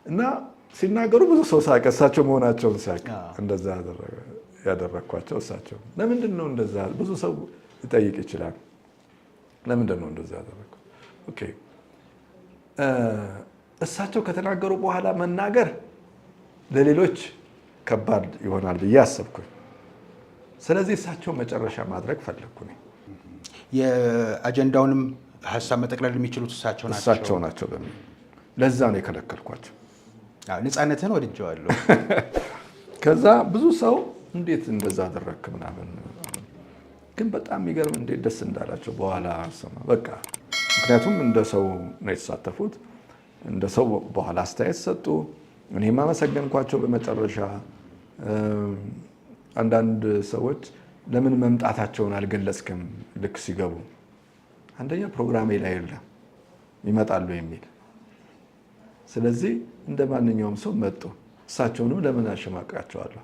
እና ሲናገሩ ብዙ ሰው ሳቀ። እሳቸው መሆናቸውን ሲያውቅ እንደዛ ያደረግኳቸው። እሳቸው ለምንድን ነው እንደዛ ብዙ ሰው ሊጠይቅ ይችላል። ለምንድን ነው እንደዛ ያደረግኩት? ኦኬ እሳቸው ከተናገሩ በኋላ መናገር ለሌሎች ከባድ ይሆናል ብዬ አሰብኩኝ። ስለዚህ እሳቸው መጨረሻ ማድረግ ፈለግኩ። የአጀንዳውንም ሀሳብ መጠቅለል የሚችሉት እሳቸው ናቸው በሚል ለዛ ነው የከለከልኳቸው። ነፃነትን ወድጀዋለሁ። ከዛ ብዙ ሰው እንዴት እንደዛ አደረግክ ምናምን፣ ግን በጣም የሚገርም እንዴት ደስ እንዳላቸው በኋላ ሰማ። በቃ ምክንያቱም እንደ ሰው ነው የተሳተፉት። እንደ ሰው በኋላ አስተያየት ሰጡ። እኔም አመሰገንኳቸው በመጨረሻ። አንዳንድ ሰዎች ለምን መምጣታቸውን አልገለጽክም ልክ ሲገቡ? አንደኛ ፕሮግራሜ ላይ የለም ይመጣሉ የሚል። ስለዚህ እንደ ማንኛውም ሰው መጡ። እሳቸውንም ለምን አሸማቃቸዋለሁ?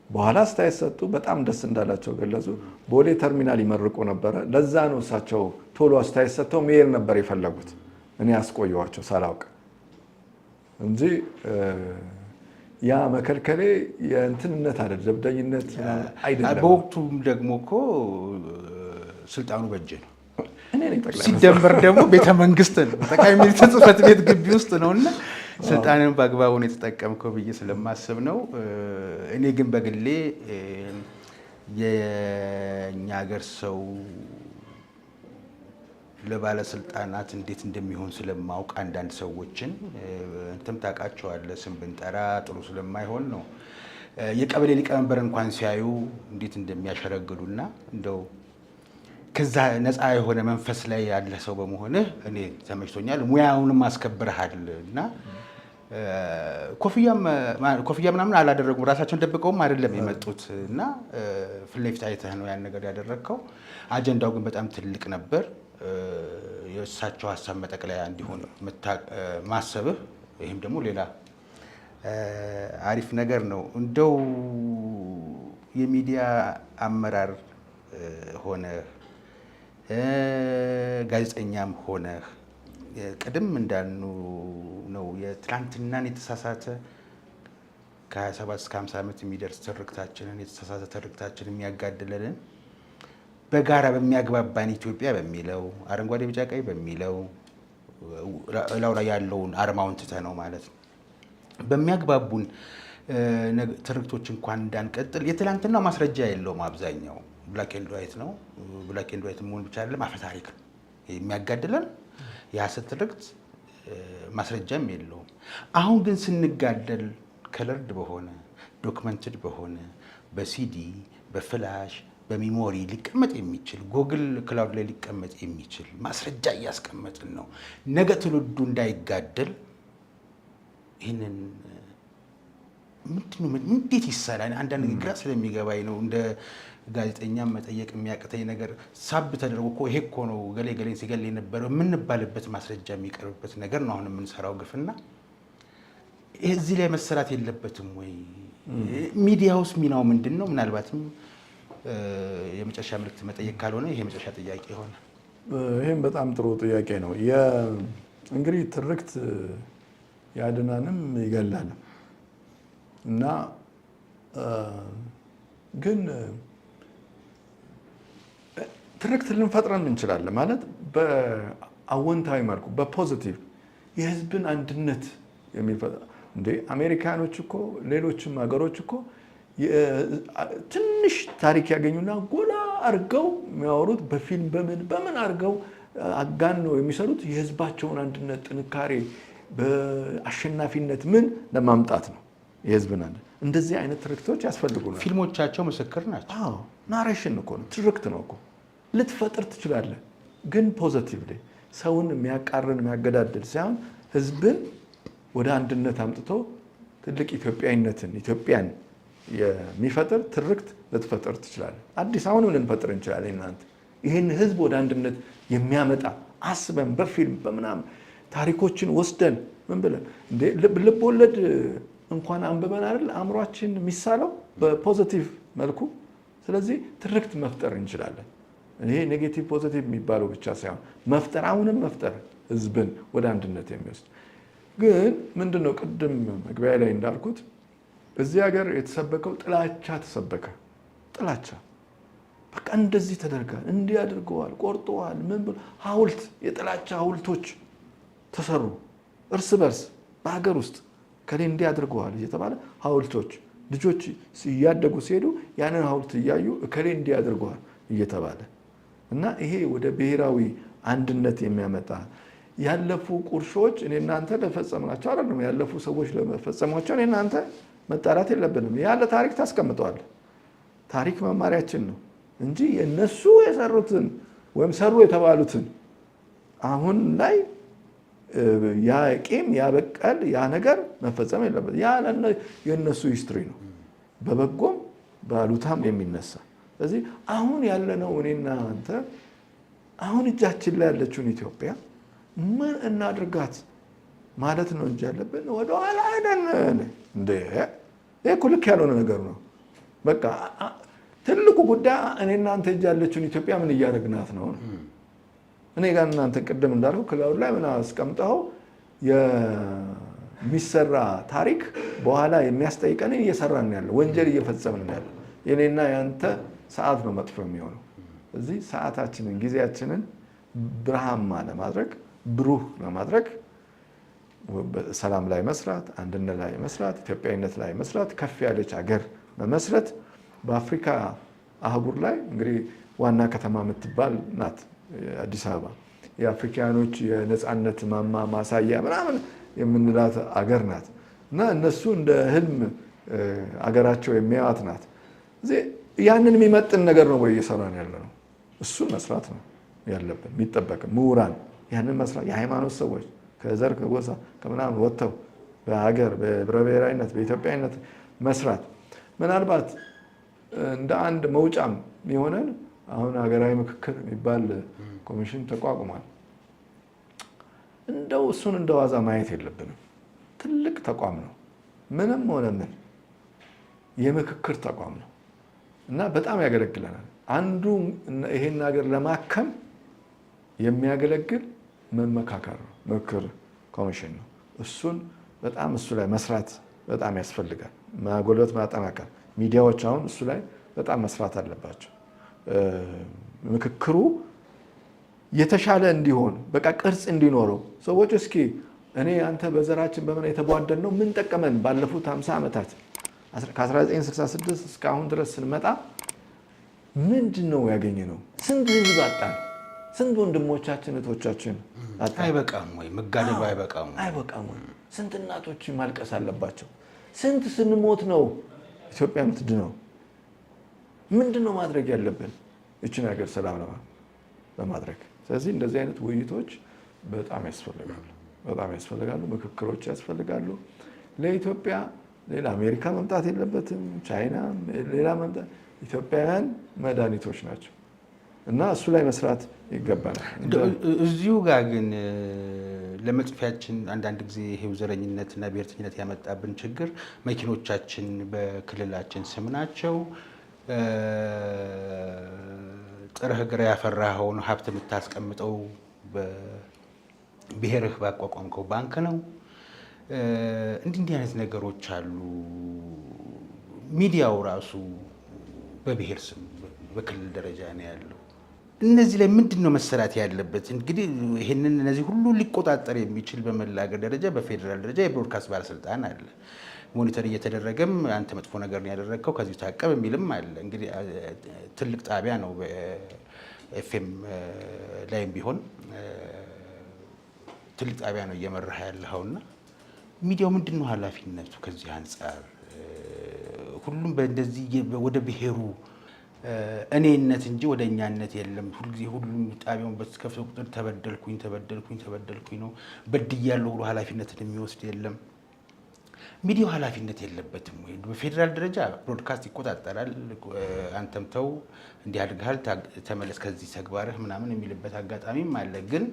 በኋላ አስተያየት ሰጡ። በጣም ደስ እንዳላቸው ገለጹ። ቦሌ ተርሚናል ይመርቁ ነበረ። ለዛ ነው እሳቸው ቶሎ አስተያየት ሰጥተው መሄድ ነበር የፈለጉት። እኔ አስቆየኋቸው ሳላውቅ እንጂ ያ መከልከሌ የእንትንነት አይደለም፣ ደብዳኝነት አይደለም። በወቅቱም ደግሞ እኮ ስልጣኑ በእጄ ነው። እኔ ነኝ ጠቅላይ ሲደመር ደግሞ ቤተ መንግስት ነው፣ ጠቅላይ ሚኒስትር ጽሕፈት ቤት ግቢ ውስጥ ነውና ስልጣንን በአግባቡ ነው የተጠቀምከው ብዬ ስለማስብ ነው። እኔ ግን በግሌ የእኛ ሀገር ሰው ለባለስልጣናት እንዴት እንደሚሆን ስለማውቅ አንዳንድ ሰዎችን እንትም ታውቃቸዋለህ፣ ስም ብንጠራ ጥሩ ስለማይሆን ነው። የቀበሌ ሊቀመንበር እንኳን ሲያዩ እንዴት እንደሚያሸረግዱና እንደው ከዛ ነፃ የሆነ መንፈስ ላይ ያለ ሰው በመሆንህ እኔ ተመችቶኛል። ሙያውንም አስከብረሃል እና ኮፍያ ምናምን አላደረጉም። ራሳቸውን ደብቀውም አይደለም የመጡት እና ፊት ለፊት አይተህ ነው ያን ነገር ያደረግከው። አጀንዳው ግን በጣም ትልቅ ነበር። የእሳቸው ሀሳብ መጠቅለያ እንዲሆን ማሰብህ፣ ይህም ደግሞ ሌላ አሪፍ ነገር ነው። እንደው የሚዲያ አመራር ሆነህ ጋዜጠኛም ሆነህ ቅድም እንዳልኑ ነው የትላንትናን የተሳሳተ ከ27 እስከ 50 ዓመት የሚደርስ ትርክታችንን የተሳሳተ ትርክታችንን የሚያጋድለንን በጋራ በሚያግባባን ኢትዮጵያ በሚለው አረንጓዴ ቢጫ ቀይ በሚለው እላው ላይ ያለውን አርማውን ትተህ ነው ማለት ነው በሚያግባቡን ትርክቶች እንኳን እንዳንቀጥል የትላንትና ማስረጃ የለውም። አብዛኛው ብላክ ኤንድ ዋይት ነው። ብላክ ኤንድ ዋይት መሆን ብቻ አይደለም፣ አፈ ታሪክ ነው የሚያጋድለን። የሐሰት ትርክት ማስረጃም የለውም። አሁን ግን ስንጋደል ከለርድ በሆነ ዶክመንትድ በሆነ በሲዲ በፍላሽ በሚሞሪ ሊቀመጥ የሚችል ጎግል ክላውድ ላይ ሊቀመጥ የሚችል ማስረጃ እያስቀመጥን ነው። ነገ ትውልዱ እንዳይጋደል ይህንን እንዴት ይሰራል? አንዳንድ ግራ ስለሚገባኝ ነው እንደ ጋዜጠኛ መጠየቅ የሚያቅተኝ ነገር። ሳብ ተደርጎ እኮ ይሄ እኮ ነው ገሌ ገሌን ሲገል የነበረው የምንባልበት ማስረጃ የሚቀርብበት ነገር ነው አሁን የምንሰራው ግፍና እዚህ ላይ መሰራት የለበትም ወይ? ሚዲያውስ ሚናው ምንድን ነው? ምናልባትም የመጨረሻ መልዕክት መጠየቅ ካልሆነ ይሄ የመጨረሻ ጥያቄ ሆነ። ይህም በጣም ጥሩ ጥያቄ ነው። እንግዲህ ትርክት ያድናንም ይገላልም እና ግን ትርክት ልንፈጥረን እንችላለን ማለት በአወንታዊ መልኩ በፖዚቲቭ የህዝብን አንድነት የሚፈጥር እንደ አሜሪካኖች እኮ ሌሎችም ሀገሮች እኮ ትንሽ ታሪክ ያገኙና ጎላ አርገው የሚያወሩት በፊልም በምን አርገው አጋን ነው የሚሰሩት የህዝባቸውን አንድነት ጥንካሬ በአሸናፊነት ምን ለማምጣት ነው የህዝብን አንድነት። እንደዚህ አይነት ትርክቶች ያስፈልጉናል። ፊልሞቻቸው ምስክር ናቸው። አዎ ናሬሽን እኮ ነው፣ ትርክት ነው እኮ። ልትፈጥር ትችላለህ፣ ግን ፖዚቲቭሊ ሰውን የሚያቃርን የሚያገዳድል ሳይሆን ህዝብን ወደ አንድነት አምጥቶ ትልቅ ኢትዮጵያን የሚፈጥር ትርክት ልትፈጥር ትችላለህ። አዲስ አሁንም ልንፈጥር እንችላለን። እናንተ ይህን ህዝብ ወደ አንድነት የሚያመጣ አስበን በፊልም በምናምን ታሪኮችን ወስደን ምን ብለን ልብ ወለድ እንኳን አንብበን አይደል አእምሯችን የሚሳለው በፖዚቲቭ መልኩ። ስለዚህ ትርክት መፍጠር እንችላለን። ይሄ ኔጌቲቭ ፖዚቲቭ የሚባለው ብቻ ሳይሆን መፍጠር፣ አሁንም መፍጠር ህዝብን ወደ አንድነት የሚወስድ ግን ምንድነው ቅድም መግቢያ ላይ እንዳልኩት እዚህ ሀገር የተሰበከው ጥላቻ ተሰበከ። ጥላቻ በቃ እንደዚህ ተደርጋል፣ እንዲህ አድርገዋል፣ ቆርጠዋል፣ ምን ብሎ ሐውልት የጥላቻ ሐውልቶች ተሰሩ እርስ በርስ በሀገር ውስጥ ከሌ እንዲህ አድርገዋል እየተባለ ሐውልቶች ልጆች እያደጉ ሲሄዱ ያንን ሐውልት እያዩ ከሌ እንዲህ አድርገዋል እየተባለ እና ይሄ ወደ ብሔራዊ አንድነት የሚያመጣ ያለፉ ቁርሾች እኔ እናንተ ለፈጸምናቸው አይደለም ያለፉ ሰዎች ለፈጸሟቸው እኔ እናንተ መጣላት የለብንም። ያለ ታሪክ ታስቀምጠዋል። ታሪክ መማሪያችን ነው እንጂ የነሱ የሰሩትን ወይም ሰሩ የተባሉትን አሁን ላይ ያ ቂም ያ በቀል ያ ነገር መፈጸም የለበትም። ያ የነሱ ሂስትሪ ነው በበጎም ባሉታም የሚነሳ። ስለዚህ አሁን ያለነው እኔና አንተ አሁን እጃችን ላይ ያለችውን ኢትዮጵያ ምን እናድርጋት ማለት ነው እንጂ ያለብን ወደ ኋላ አይደን እንደ ይሄ እኮ ልክ ያልሆነ ነገር ነው። በቃ ትልቁ ጉዳይ እኔና አንተ እጅ ያለችውን ኢትዮጵያ ምን እያደረግናት ነው። እኔ ጋር እናንተ ቅድም እንዳልኩ ክላውድ ላይ ምን አስቀምጠው የሚሰራ ታሪክ በኋላ የሚያስጠይቀን እየሰራን ያለ ወንጀል እየፈጸምን ያለ የኔና ያንተ ሰዓት ነው መጥፎ የሚሆነው። እዚህ ሰዓታችንን ጊዜያችንን ብርሃማ ለማድረግ ብሩህ ለማድረግ ሰላም ላይ መስራት፣ አንድነት ላይ መስራት፣ ኢትዮጵያዊነት ላይ መስራት፣ ከፍ ያለች ሀገር መመስረት በአፍሪካ አህጉር ላይ እንግዲህ ዋና ከተማ የምትባል ናት አዲስ አበባ። የአፍሪካኖች የነፃነት ማማ ማሳያ ምናምን የምንላት አገር ናት እና እነሱ እንደ ህልም አገራቸው የሚያዩት ናት። እዚህ ያንን የሚመጥን ነገር ነው ወይ እየሰራን ያለ ነው? እሱን መስራት ነው ያለብን የሚጠበቅ ምሁራን ያንን መስራት የሃይማኖት ሰዎች ከዘር ከጎሳ ከምናምን ወጥተው በሀገር በህብረ ብሔራዊነት በኢትዮጵያዊነት መስራት ምናልባት እንደ አንድ መውጫም የሆነን አሁን ሀገራዊ ምክክር የሚባል ኮሚሽን ተቋቁሟል። እንደው እሱን እንደዋዛ ማየት የለብንም። ትልቅ ተቋም ነው። ምንም ሆነ ምን የምክክር ተቋም ነው እና በጣም ያገለግለናል። አንዱ ይሄን ሀገር ለማከም የሚያገለግል መመካከር ነው፣ ምክክር ኮሚሽን ነው። እሱን በጣም እሱ ላይ መስራት በጣም ያስፈልጋል። ማጎልበት ማጠናከር፣ ሚዲያዎች አሁን እሱ ላይ በጣም መስራት አለባቸው። ምክክሩ የተሻለ እንዲሆን በቃ ቅርጽ እንዲኖረው ሰዎች እስኪ እኔ አንተ በዘራችን በምን የተቧደን ነው ምን ጠቀመን ባለፉት 50 ዓመታት ከ1966 እስከ አሁን ድረስ ስንመጣ ምንድን ነው ያገኘነው? ስንት ህዝብ አጣን? ስንት ወንድሞቻችን እህቶቻችን አጣን? አይበቃም ወይ መጋደሉ? አይበቃም ወይ? ስንት እናቶች ማልቀስ አለባቸው? ስንት ስንሞት ነው ኢትዮጵያ የምትድነው? ምንድን ነው ማድረግ ያለብን እችን ሀገር ሰላም ለማድረግ? ስለዚህ እንደዚህ አይነት ውይይቶች በጣም ያስፈልጋሉ። ምክክሮች ያስፈልጋሉ። ለኢትዮጵያ ሌላ አሜሪካ መምጣት የለበትም፣ ቻይና ሌላ መምጣት። ኢትዮጵያውያን መድኃኒቶች ናቸው እና እሱ ላይ መስራት ይገባናል። እዚሁ ጋር ግን ለመጥፊያችን አንዳንድ ጊዜ ይሄው ዘረኝነትና ብሔርተኝነት ያመጣብን ችግር መኪኖቻችን በክልላችን ስም ናቸው። ጥረህ ግረህ ያፈራኸውን ሀብት የምታስቀምጠው በብሔርህ ባቋቋምከው ባንክ ነው። እንዲህ አይነት ነገሮች አሉ። ሚዲያው ራሱ በብሔር ስም በክልል ደረጃ ነው ያለው። እነዚህ ላይ ምንድን ነው መሰራት ያለበት? እንግዲህ ይህንን እነዚህ ሁሉ ሊቆጣጠር የሚችል በመላ ሀገር ደረጃ በፌዴራል ደረጃ የብሮድካስት ባለስልጣን አለ። ሞኒተር እየተደረገም አንተ መጥፎ ነገር ነው ያደረግከው ከዚህ ታቀብ የሚልም አለ። እንግዲህ ትልቅ ጣቢያ ነው በኤፍኤም ላይም ቢሆን ትልቅ ጣቢያ ነው እየመራህ ያለኸውና ሚዲያው ምንድን ነው ኃላፊነቱ ከዚህ አንጻር? ሁሉም በእንደዚህ ወደ ብሔሩ እኔነት እንጂ ወደ እኛነት የለም። ሁልጊዜ ሁሉም ጣቢያውን በተከፈተ ቁጥር ተበደልኩኝ ነው በድያለሁ ብሎ ኃላፊነትን የሚወስድ የለም። ሚዲያው ኃላፊነት የለበትም ወይ? በፌዴራል ደረጃ ብሮድካስት ይቆጣጠራል። አንተም ተው እንዲህ አድርገሃል ተመለስ ከዚህ ተግባርህ ምናምን የሚልበት አጋጣሚም አለ። ግን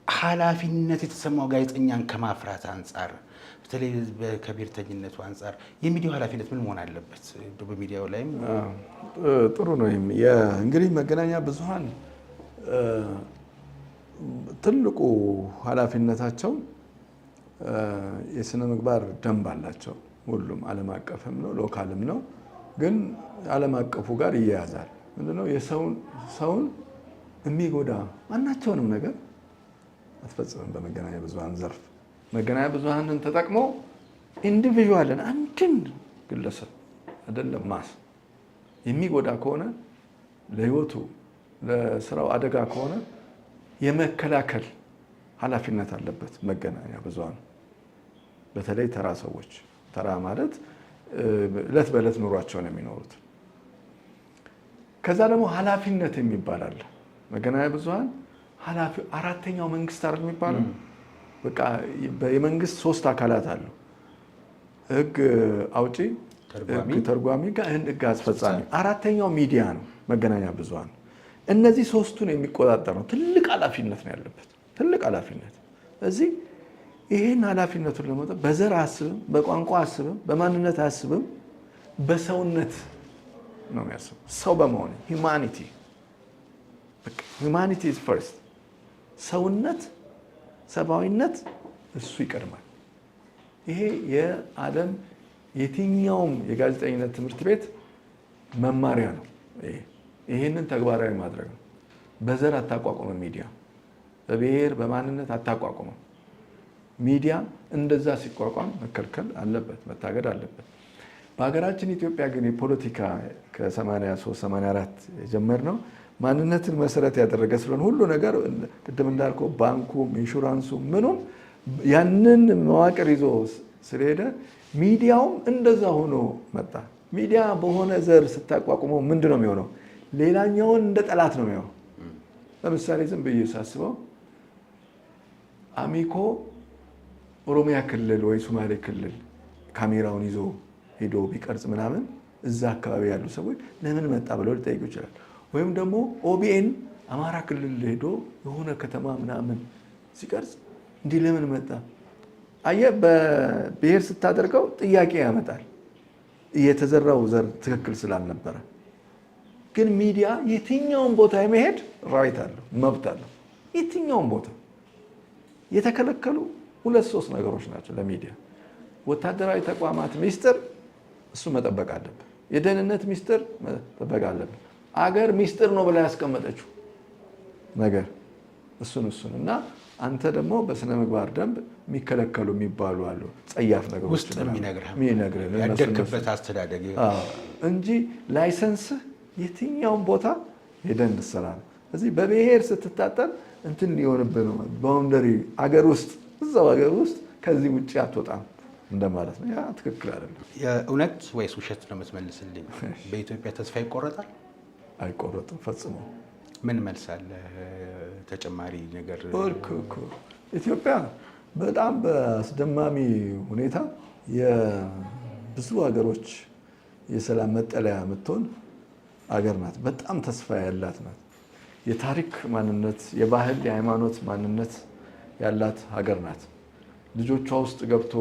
ኃላፊነት የተሰማው ጋዜጠኛን ከማፍራት አንጻር በተለይ ከብሔርተኝነቱ አንጻር የሚዲያው ኃላፊነት ምን መሆን አለበት? በሚዲያው ላይም ጥሩ ነው። እንግዲህ መገናኛ ብዙሃን ትልቁ ኃላፊነታቸው የስነ ምግባር ደንብ አላቸው። ሁሉም ዓለም አቀፍም ነው ሎካልም ነው። ግን ዓለም አቀፉ ጋር ይያያዛል። ምንድነው ሰውን የሚጎዳ ማናቸውንም ነገር አትፈጽምም። በመገናኛ ብዙሃን ዘርፍ መገናኛ ብዙሃንን ተጠቅሞ ኢንዲቪዥዋልን አንድን ግለሰብ አይደለም ማስ የሚጎዳ ከሆነ ለህይወቱ ለስራው አደጋ ከሆነ የመከላከል ኃላፊነት አለበት መገናኛ ብዙሃን። በተለይ ተራ ሰዎች፣ ተራ ማለት እለት በእለት ኑሯቸውን የሚኖሩት። ከዛ ደግሞ ኃላፊነት የሚባል አለ። መገናኛ ብዙሃን ኃላፊ አራተኛው መንግስት አይደል የሚባለው? በቃ የመንግስት 3 አካላት አሉ። ህግ አውጪ፣ ህግ ተርጓሚ፣ ህግ አስፈጻሚ። አራተኛው ሚዲያ ነው መገናኛ ብዙሃን። እነዚህ 3ቱን የሚቆጣጠር ነው። ትልቅ ኃላፊነት ነው ያለበት፣ ትልቅ ኃላፊነት። ስለዚህ ይሄን ኃላፊነቱን ለመውጣት በዘር አያስብም፣ በቋንቋ አያስብም፣ በማንነት አያስብም፣ በሰውነት ነው የሚያስበው። ሰው በመሆን ሁማኒቲ ኢዝ ፈርስት። ሰውነት፣ ሰብአዊነት እሱ ይቀድማል። ይሄ የዓለም የትኛውም የጋዜጠኝነት ትምህርት ቤት መማሪያ ነው። ይሄንን ተግባራዊ ማድረግ ነው። በዘር አታቋቁመም ሚዲያ፣ በብሔር በማንነት አታቋቁመም ሚዲያ። እንደዛ ሲቋቋም መከልከል አለበት፣ መታገድ አለበት። በሀገራችን ኢትዮጵያ ግን የፖለቲካ ከ83-84 የጀመርነው ማንነትን መሰረት ያደረገ ስለሆነ ሁሉ ነገር ቅድም እንዳልከው ባንኩም፣ ኢንሹራንሱ፣ ምኑም ያንን መዋቅር ይዞ ስለሄደ ሚዲያውም እንደዛ ሆኖ መጣ። ሚዲያ በሆነ ዘር ስታቋቁመው ምንድን ነው የሚሆነው? ሌላኛውን እንደ ጠላት ነው የሚሆነው። ለምሳሌ ዝም ብዬ ሳስበው አሚኮ ኦሮሚያ ክልል ወይ ሶማሌ ክልል ካሜራውን ይዞ ሄዶ ቢቀርጽ ምናምን እዛ አካባቢ ያሉ ሰዎች ለምን መጣ ብለው ሊጠይቁ ይችላል። ወይም ደግሞ ኦቢኤን አማራ ክልል ሄዶ የሆነ ከተማ ምናምን ሲቀርጽ እንዲህ ለምን መጣ? አየህ፣ በብሔር ስታደርገው ጥያቄ ያመጣል። የተዘራው ዘር ትክክል ስላልነበረ። ግን ሚዲያ የትኛውን ቦታ የመሄድ ራይት አለው፣ መብት አለው። የትኛውን ቦታ የተከለከሉ 2-3 ነገሮች ናቸው ለሚዲያ። ወታደራዊ ተቋማት ሚስጥር፣ እሱ መጠበቅ አለብን። የደህንነት ሚስጥር መጠበቅ አለብን። አገር ሚስጥር ነው ብላ ያስቀመጠችው ነገር እሱን እና አንተ ደግሞ በስነ ምግባር ደንብ የሚከለከሉ የሚባሉ አሉ፣ ጸያፍ ነገሮች ውስጥ የሚነግርህ ያደግክበት አስተዳደግ እንጂ ላይሰንስህ የትኛውን ቦታ ሄደህ እንድትሰራ ነው። እዚህ በብሔር ስትታጠር እንትን ሊሆንብህ ነው። ባውንደሪ አገር ውስጥ እዛው አገር ውስጥ ከዚህ ውጭ አትወጣም እንደማለት ነው። ያ ትክክል አይደለም። የእውነት ወይስ ውሸት ነው የምትመልስልኝ? በኢትዮጵያ ተስፋ ይቆረጣል? አይቆረጥም ፈጽሞ። ምን መልስ አለ? ተጨማሪ ነገር ኢትዮጵያ በጣም በአስደማሚ ሁኔታ የብዙ ሀገሮች የሰላም መጠለያ የምትሆን አገር ናት። በጣም ተስፋ ያላት ናት። የታሪክ ማንነት፣ የባህል፣ የሃይማኖት ማንነት ያላት ሀገር ናት። ልጆቿ ውስጥ ገብቶ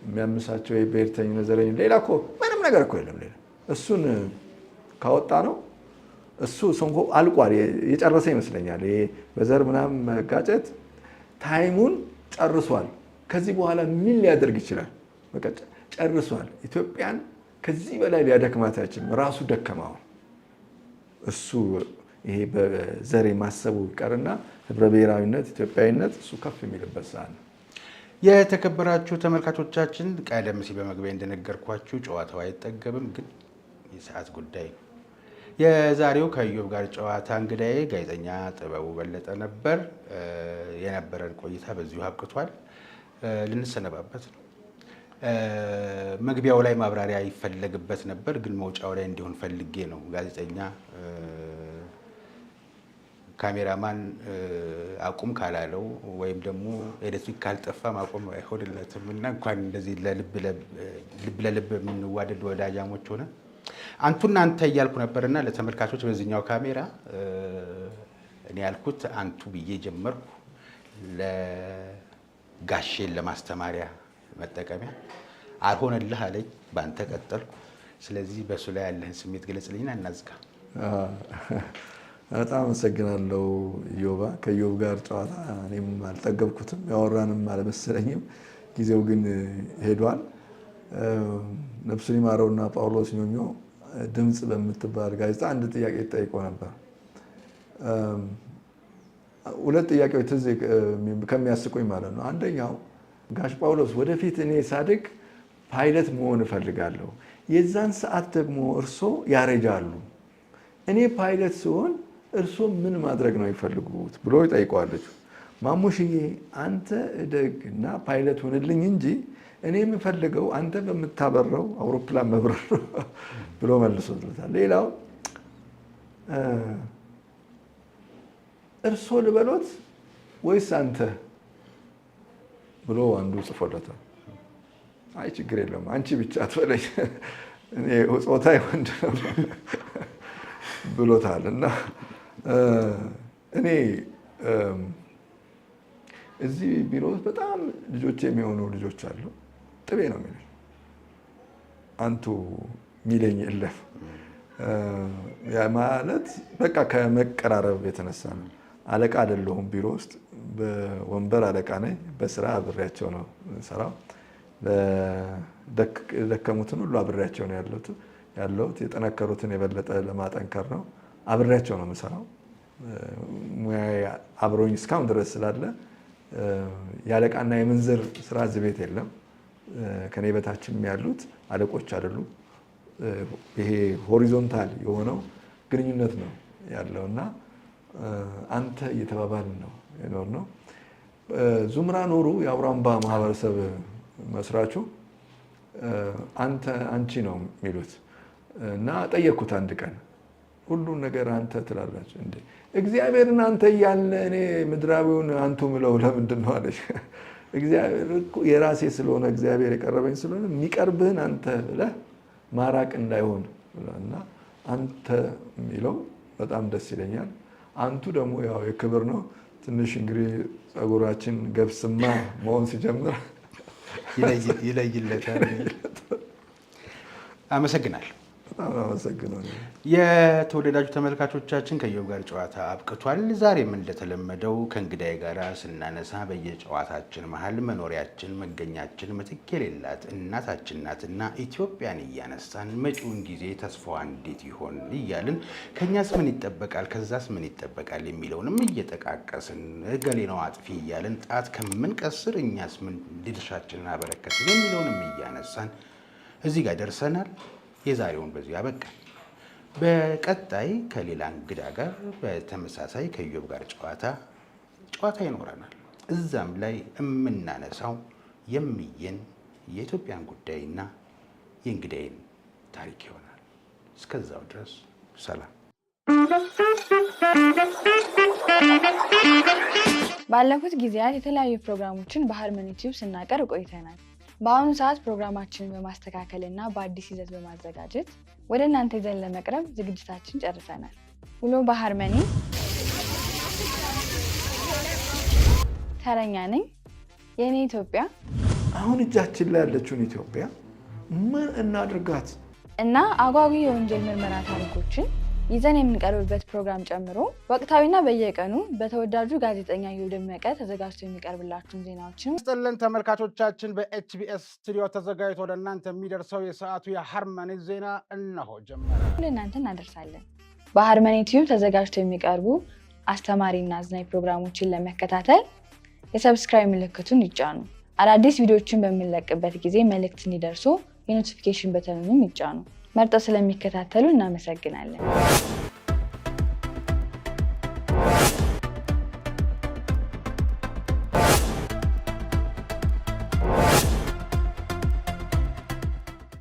የሚያምሳቸው የብሔርተኝነት ዘረኝነት ሌላ እኮ ምንም ነገር እኮ የለም። ሌላ እሱን ካወጣ ነው እሱ ሰንኮ አልቋል። የጨረሰ ይመስለኛል። ይሄ በዘር ምናምን መጋጨት ታይሙን ጨርሷል። ከዚህ በኋላ ምን ሊያደርግ ይችላል? በቃ ጨርሷል። ኢትዮጵያን ከዚህ በላይ ሊያደክማት አይችልም። ራሱ ደከማው። እሱ ይሄ በዘር ማሰቡ ይቀርና ህብረ ብሔራዊነት፣ ኢትዮጵያዊነት እሱ ከፍ የሚልበት ሰዓት ነው። የተከበራችሁ ተመልካቾቻችን ቀደም ሲል በመግቢያ እንደነገርኳችሁ ጨዋታው አይጠገብም፣ ግን የሰዓት ጉዳይ ነው። የዛሬው ከኢዮብ ጋር ጨዋታ እንግዳዬ ጋዜጠኛ ጥበቡ በለጠ ነበር። የነበረን ቆይታ በዚሁ አብቅቷል። ልንሰነባበት ነው። መግቢያው ላይ ማብራሪያ ይፈለግበት ነበር፣ ግን መውጫው ላይ እንዲሆን ፈልጌ ነው። ጋዜጠኛ ካሜራማን አቁም ካላለው ወይም ደግሞ ኤሌክትሪክ ካልጠፋ ማቆም አይሆንለትም እና እንኳን እንደዚህ ልብ ለልብ የምንዋደድ ወዳጃሞች ሆነ አንቱና አንተ እያልኩ ነበርና ለተመልካቾች በዚህኛው ካሜራ እኔ ያልኩት አንቱ ብዬ ጀመርኩ፣ ለጋሼን ለማስተማሪያ መጠቀሚያ አልሆነልህ አለኝ። በአንተ ቀጠልኩ። ስለዚህ በሱ ላይ ያለህን ስሜት ገለጽልኝና እናዝጋ። በጣም አመሰግናለሁ ኢዮባ። ከኢዮብ ጋር ጨዋታ እኔም አልጠገብኩትም፣ ያወራንም አልመሰለኝም። ጊዜው ግን ሄዷል። ነፍሱን ይማረውና ጳውሎስ ኞኞ ድምፅ በምትባል ጋዜጣ አንድ ጥያቄ ጠይቆ ነበር። ሁለት ጥያቄዎች ትዝ ከሚያስቁኝ ማለት ነው። አንደኛው ጋሽ ጳውሎስ ወደፊት እኔ ሳድግ ፓይለት መሆን እፈልጋለሁ፣ የዛን ሰዓት ደግሞ እርሶ ያረጃሉ፣ እኔ ፓይለት ሲሆን እርሶ ምን ማድረግ ነው ይፈልጉት ብሎ ይጠይቀዋለች። ማሙሽዬ አንተ እደግ እና ፓይለት ሆንልኝ እንጂ እኔ የምፈልገው አንተ በምታበረው አውሮፕላን መብረር ብሎ መልሶታል። ሌላው እርሶ ልበሎት ወይስ አንተ ብሎ አንዱ ጽፎለታል። አይ ችግር የለውም አንቺ ብቻ አትበለኝ፣ እኔ ጾታዬ ወንድ ነው ብሎታል። እና እኔ እዚህ ቢሮ በጣም ልጆች የሚሆኑ ልጆች አሉ። ጥቤ ነው የሚለኝ፣ አንቱ ሚለኝ የለም። ማለት በቃ ከመቀራረብ የተነሳ ነው። አለቃ አይደለሁም ቢሮ ውስጥ፣ በወንበር አለቃ ነኝ። በስራ አብሬያቸው ነው ሰራው። ደከሙትን ሁሉ አብሬያቸው ነው ያለሁት። የጠነከሩትን የበለጠ ለማጠንከር ነው አብሬያቸው ነው የምሰራው። ሙያዬ አብሮኝ እስካሁን ድረስ ስላለ የአለቃና የምንዝር ስራ እዚህ ቤት የለም። ከኔ በታችም ያሉት አለቆች አይደሉም። ይሄ ሆሪዞንታል የሆነው ግንኙነት ነው ያለው እና አንተ እየተባባልን ነው የኖርነው። ዙምራ ኖሩ የአውራምባ ማህበረሰብ መስራቹ አንተ አንቺ ነው የሚሉት እና ጠየቅኩት አንድ ቀን ሁሉን ነገር አንተ ትላላችሁ እንዴ? እግዚአብሔርን አንተ እያለ እኔ ምድራዊውን አንቱ ምለው ለምንድን ነው አለች። እግዚአብሔር የራሴ ስለሆነ እግዚአብሔር የቀረበኝ ስለሆነ የሚቀርብህን አንተ ብለህ ማራቅ እንዳይሆን እና አንተ የሚለው በጣም ደስ ይለኛል። አንቱ ደግሞ ያው የክብር ነው። ትንሽ እንግዲህ ጸጉራችን ገብስማ መሆን ሲጀምር ይለይለታል። አመሰግናለሁ። አመሰግናለሁ። የተወደዳችሁ ተመልካቾቻችን ከኢዮብ ጋር ጨዋታ አብቅቷል። ዛሬም እንደተለመደው ከእንግዳዬ ጋር ስናነሳ በየጨዋታችን መሀል መኖሪያችን፣ መገኛችን ምትክ የሌላት እናታችን ናትና ኢትዮጵያን እያነሳን መጪውን ጊዜ ተስፋዋ እንዴት ይሆን እያልን ከእኛስ ምን ይጠበቃል፣ ከዛስ ምን ይጠበቃል የሚለውንም እየጠቃቀስን እገሌ ነው አጥፊ እያልን ጣት ከምንቀስር እኛስ ምን ድርሻችንን አበረከትን የሚለውንም እያነሳን እዚህ ጋር ደርሰናል። የዛሬውን በዚህ ያበቃል። በቀጣይ ከሌላ እንግዳ ጋር በተመሳሳይ ከኢዮብ ጋር ጨዋታ ይኖረናል። እዛም ላይ የምናነሳው የሚየን የኢትዮጵያን ጉዳይና የእንግዳይን ታሪክ ይሆናል። እስከዛው ድረስ ሰላም። ባለፉት ጊዜያት የተለያዩ ፕሮግራሞችን በሃርመኒ ቲዩብ ስናቀርብ ቆይተናል። በአሁኑ ሰዓት ፕሮግራማችንን በማስተካከል እና በአዲስ ይዘት በማዘጋጀት ወደ እናንተ ይዘን ለመቅረብ ዝግጅታችን ጨርሰናል። ውሎ በሃርመኒ ተረኛ ነኝ። የእኔ ኢትዮጵያ አሁን እጃችን ላይ ያለችውን ኢትዮጵያ ምን እናድርጋት እና አጓጊ የወንጀል ምርመራ ታሪኮችን ይዘን የምንቀርብበት ፕሮግራም ጨምሮ ወቅታዊና በየቀኑ በተወዳጁ ጋዜጠኛ ኢዮብ ደመቀ ተዘጋጅቶ የሚቀርብላችሁን ዜናዎችን ስጥልን ተመልካቾቻችን። በኤችቢኤስ ስቱዲዮ ተዘጋጅቶ ወደ እናንተ የሚደርሰው የሰዓቱ የሃርመኒ ዜና እነሆ ጀመረ። ለእናንተ እናደርሳለን። በሃርመኒ ቲዩብ ተዘጋጅቶ የሚቀርቡ አስተማሪና አዝናኝ ፕሮግራሞችን ለመከታተል የሰብስክራይብ ምልክቱን ይጫኑ። አዳዲስ ቪዲዮዎችን በምንለቅበት ጊዜ መልእክት እንዲደርሱ የኖቲፊኬሽን በተኑንም ይጫኑ። መርጠው ስለሚከታተሉ እናመሰግናለን።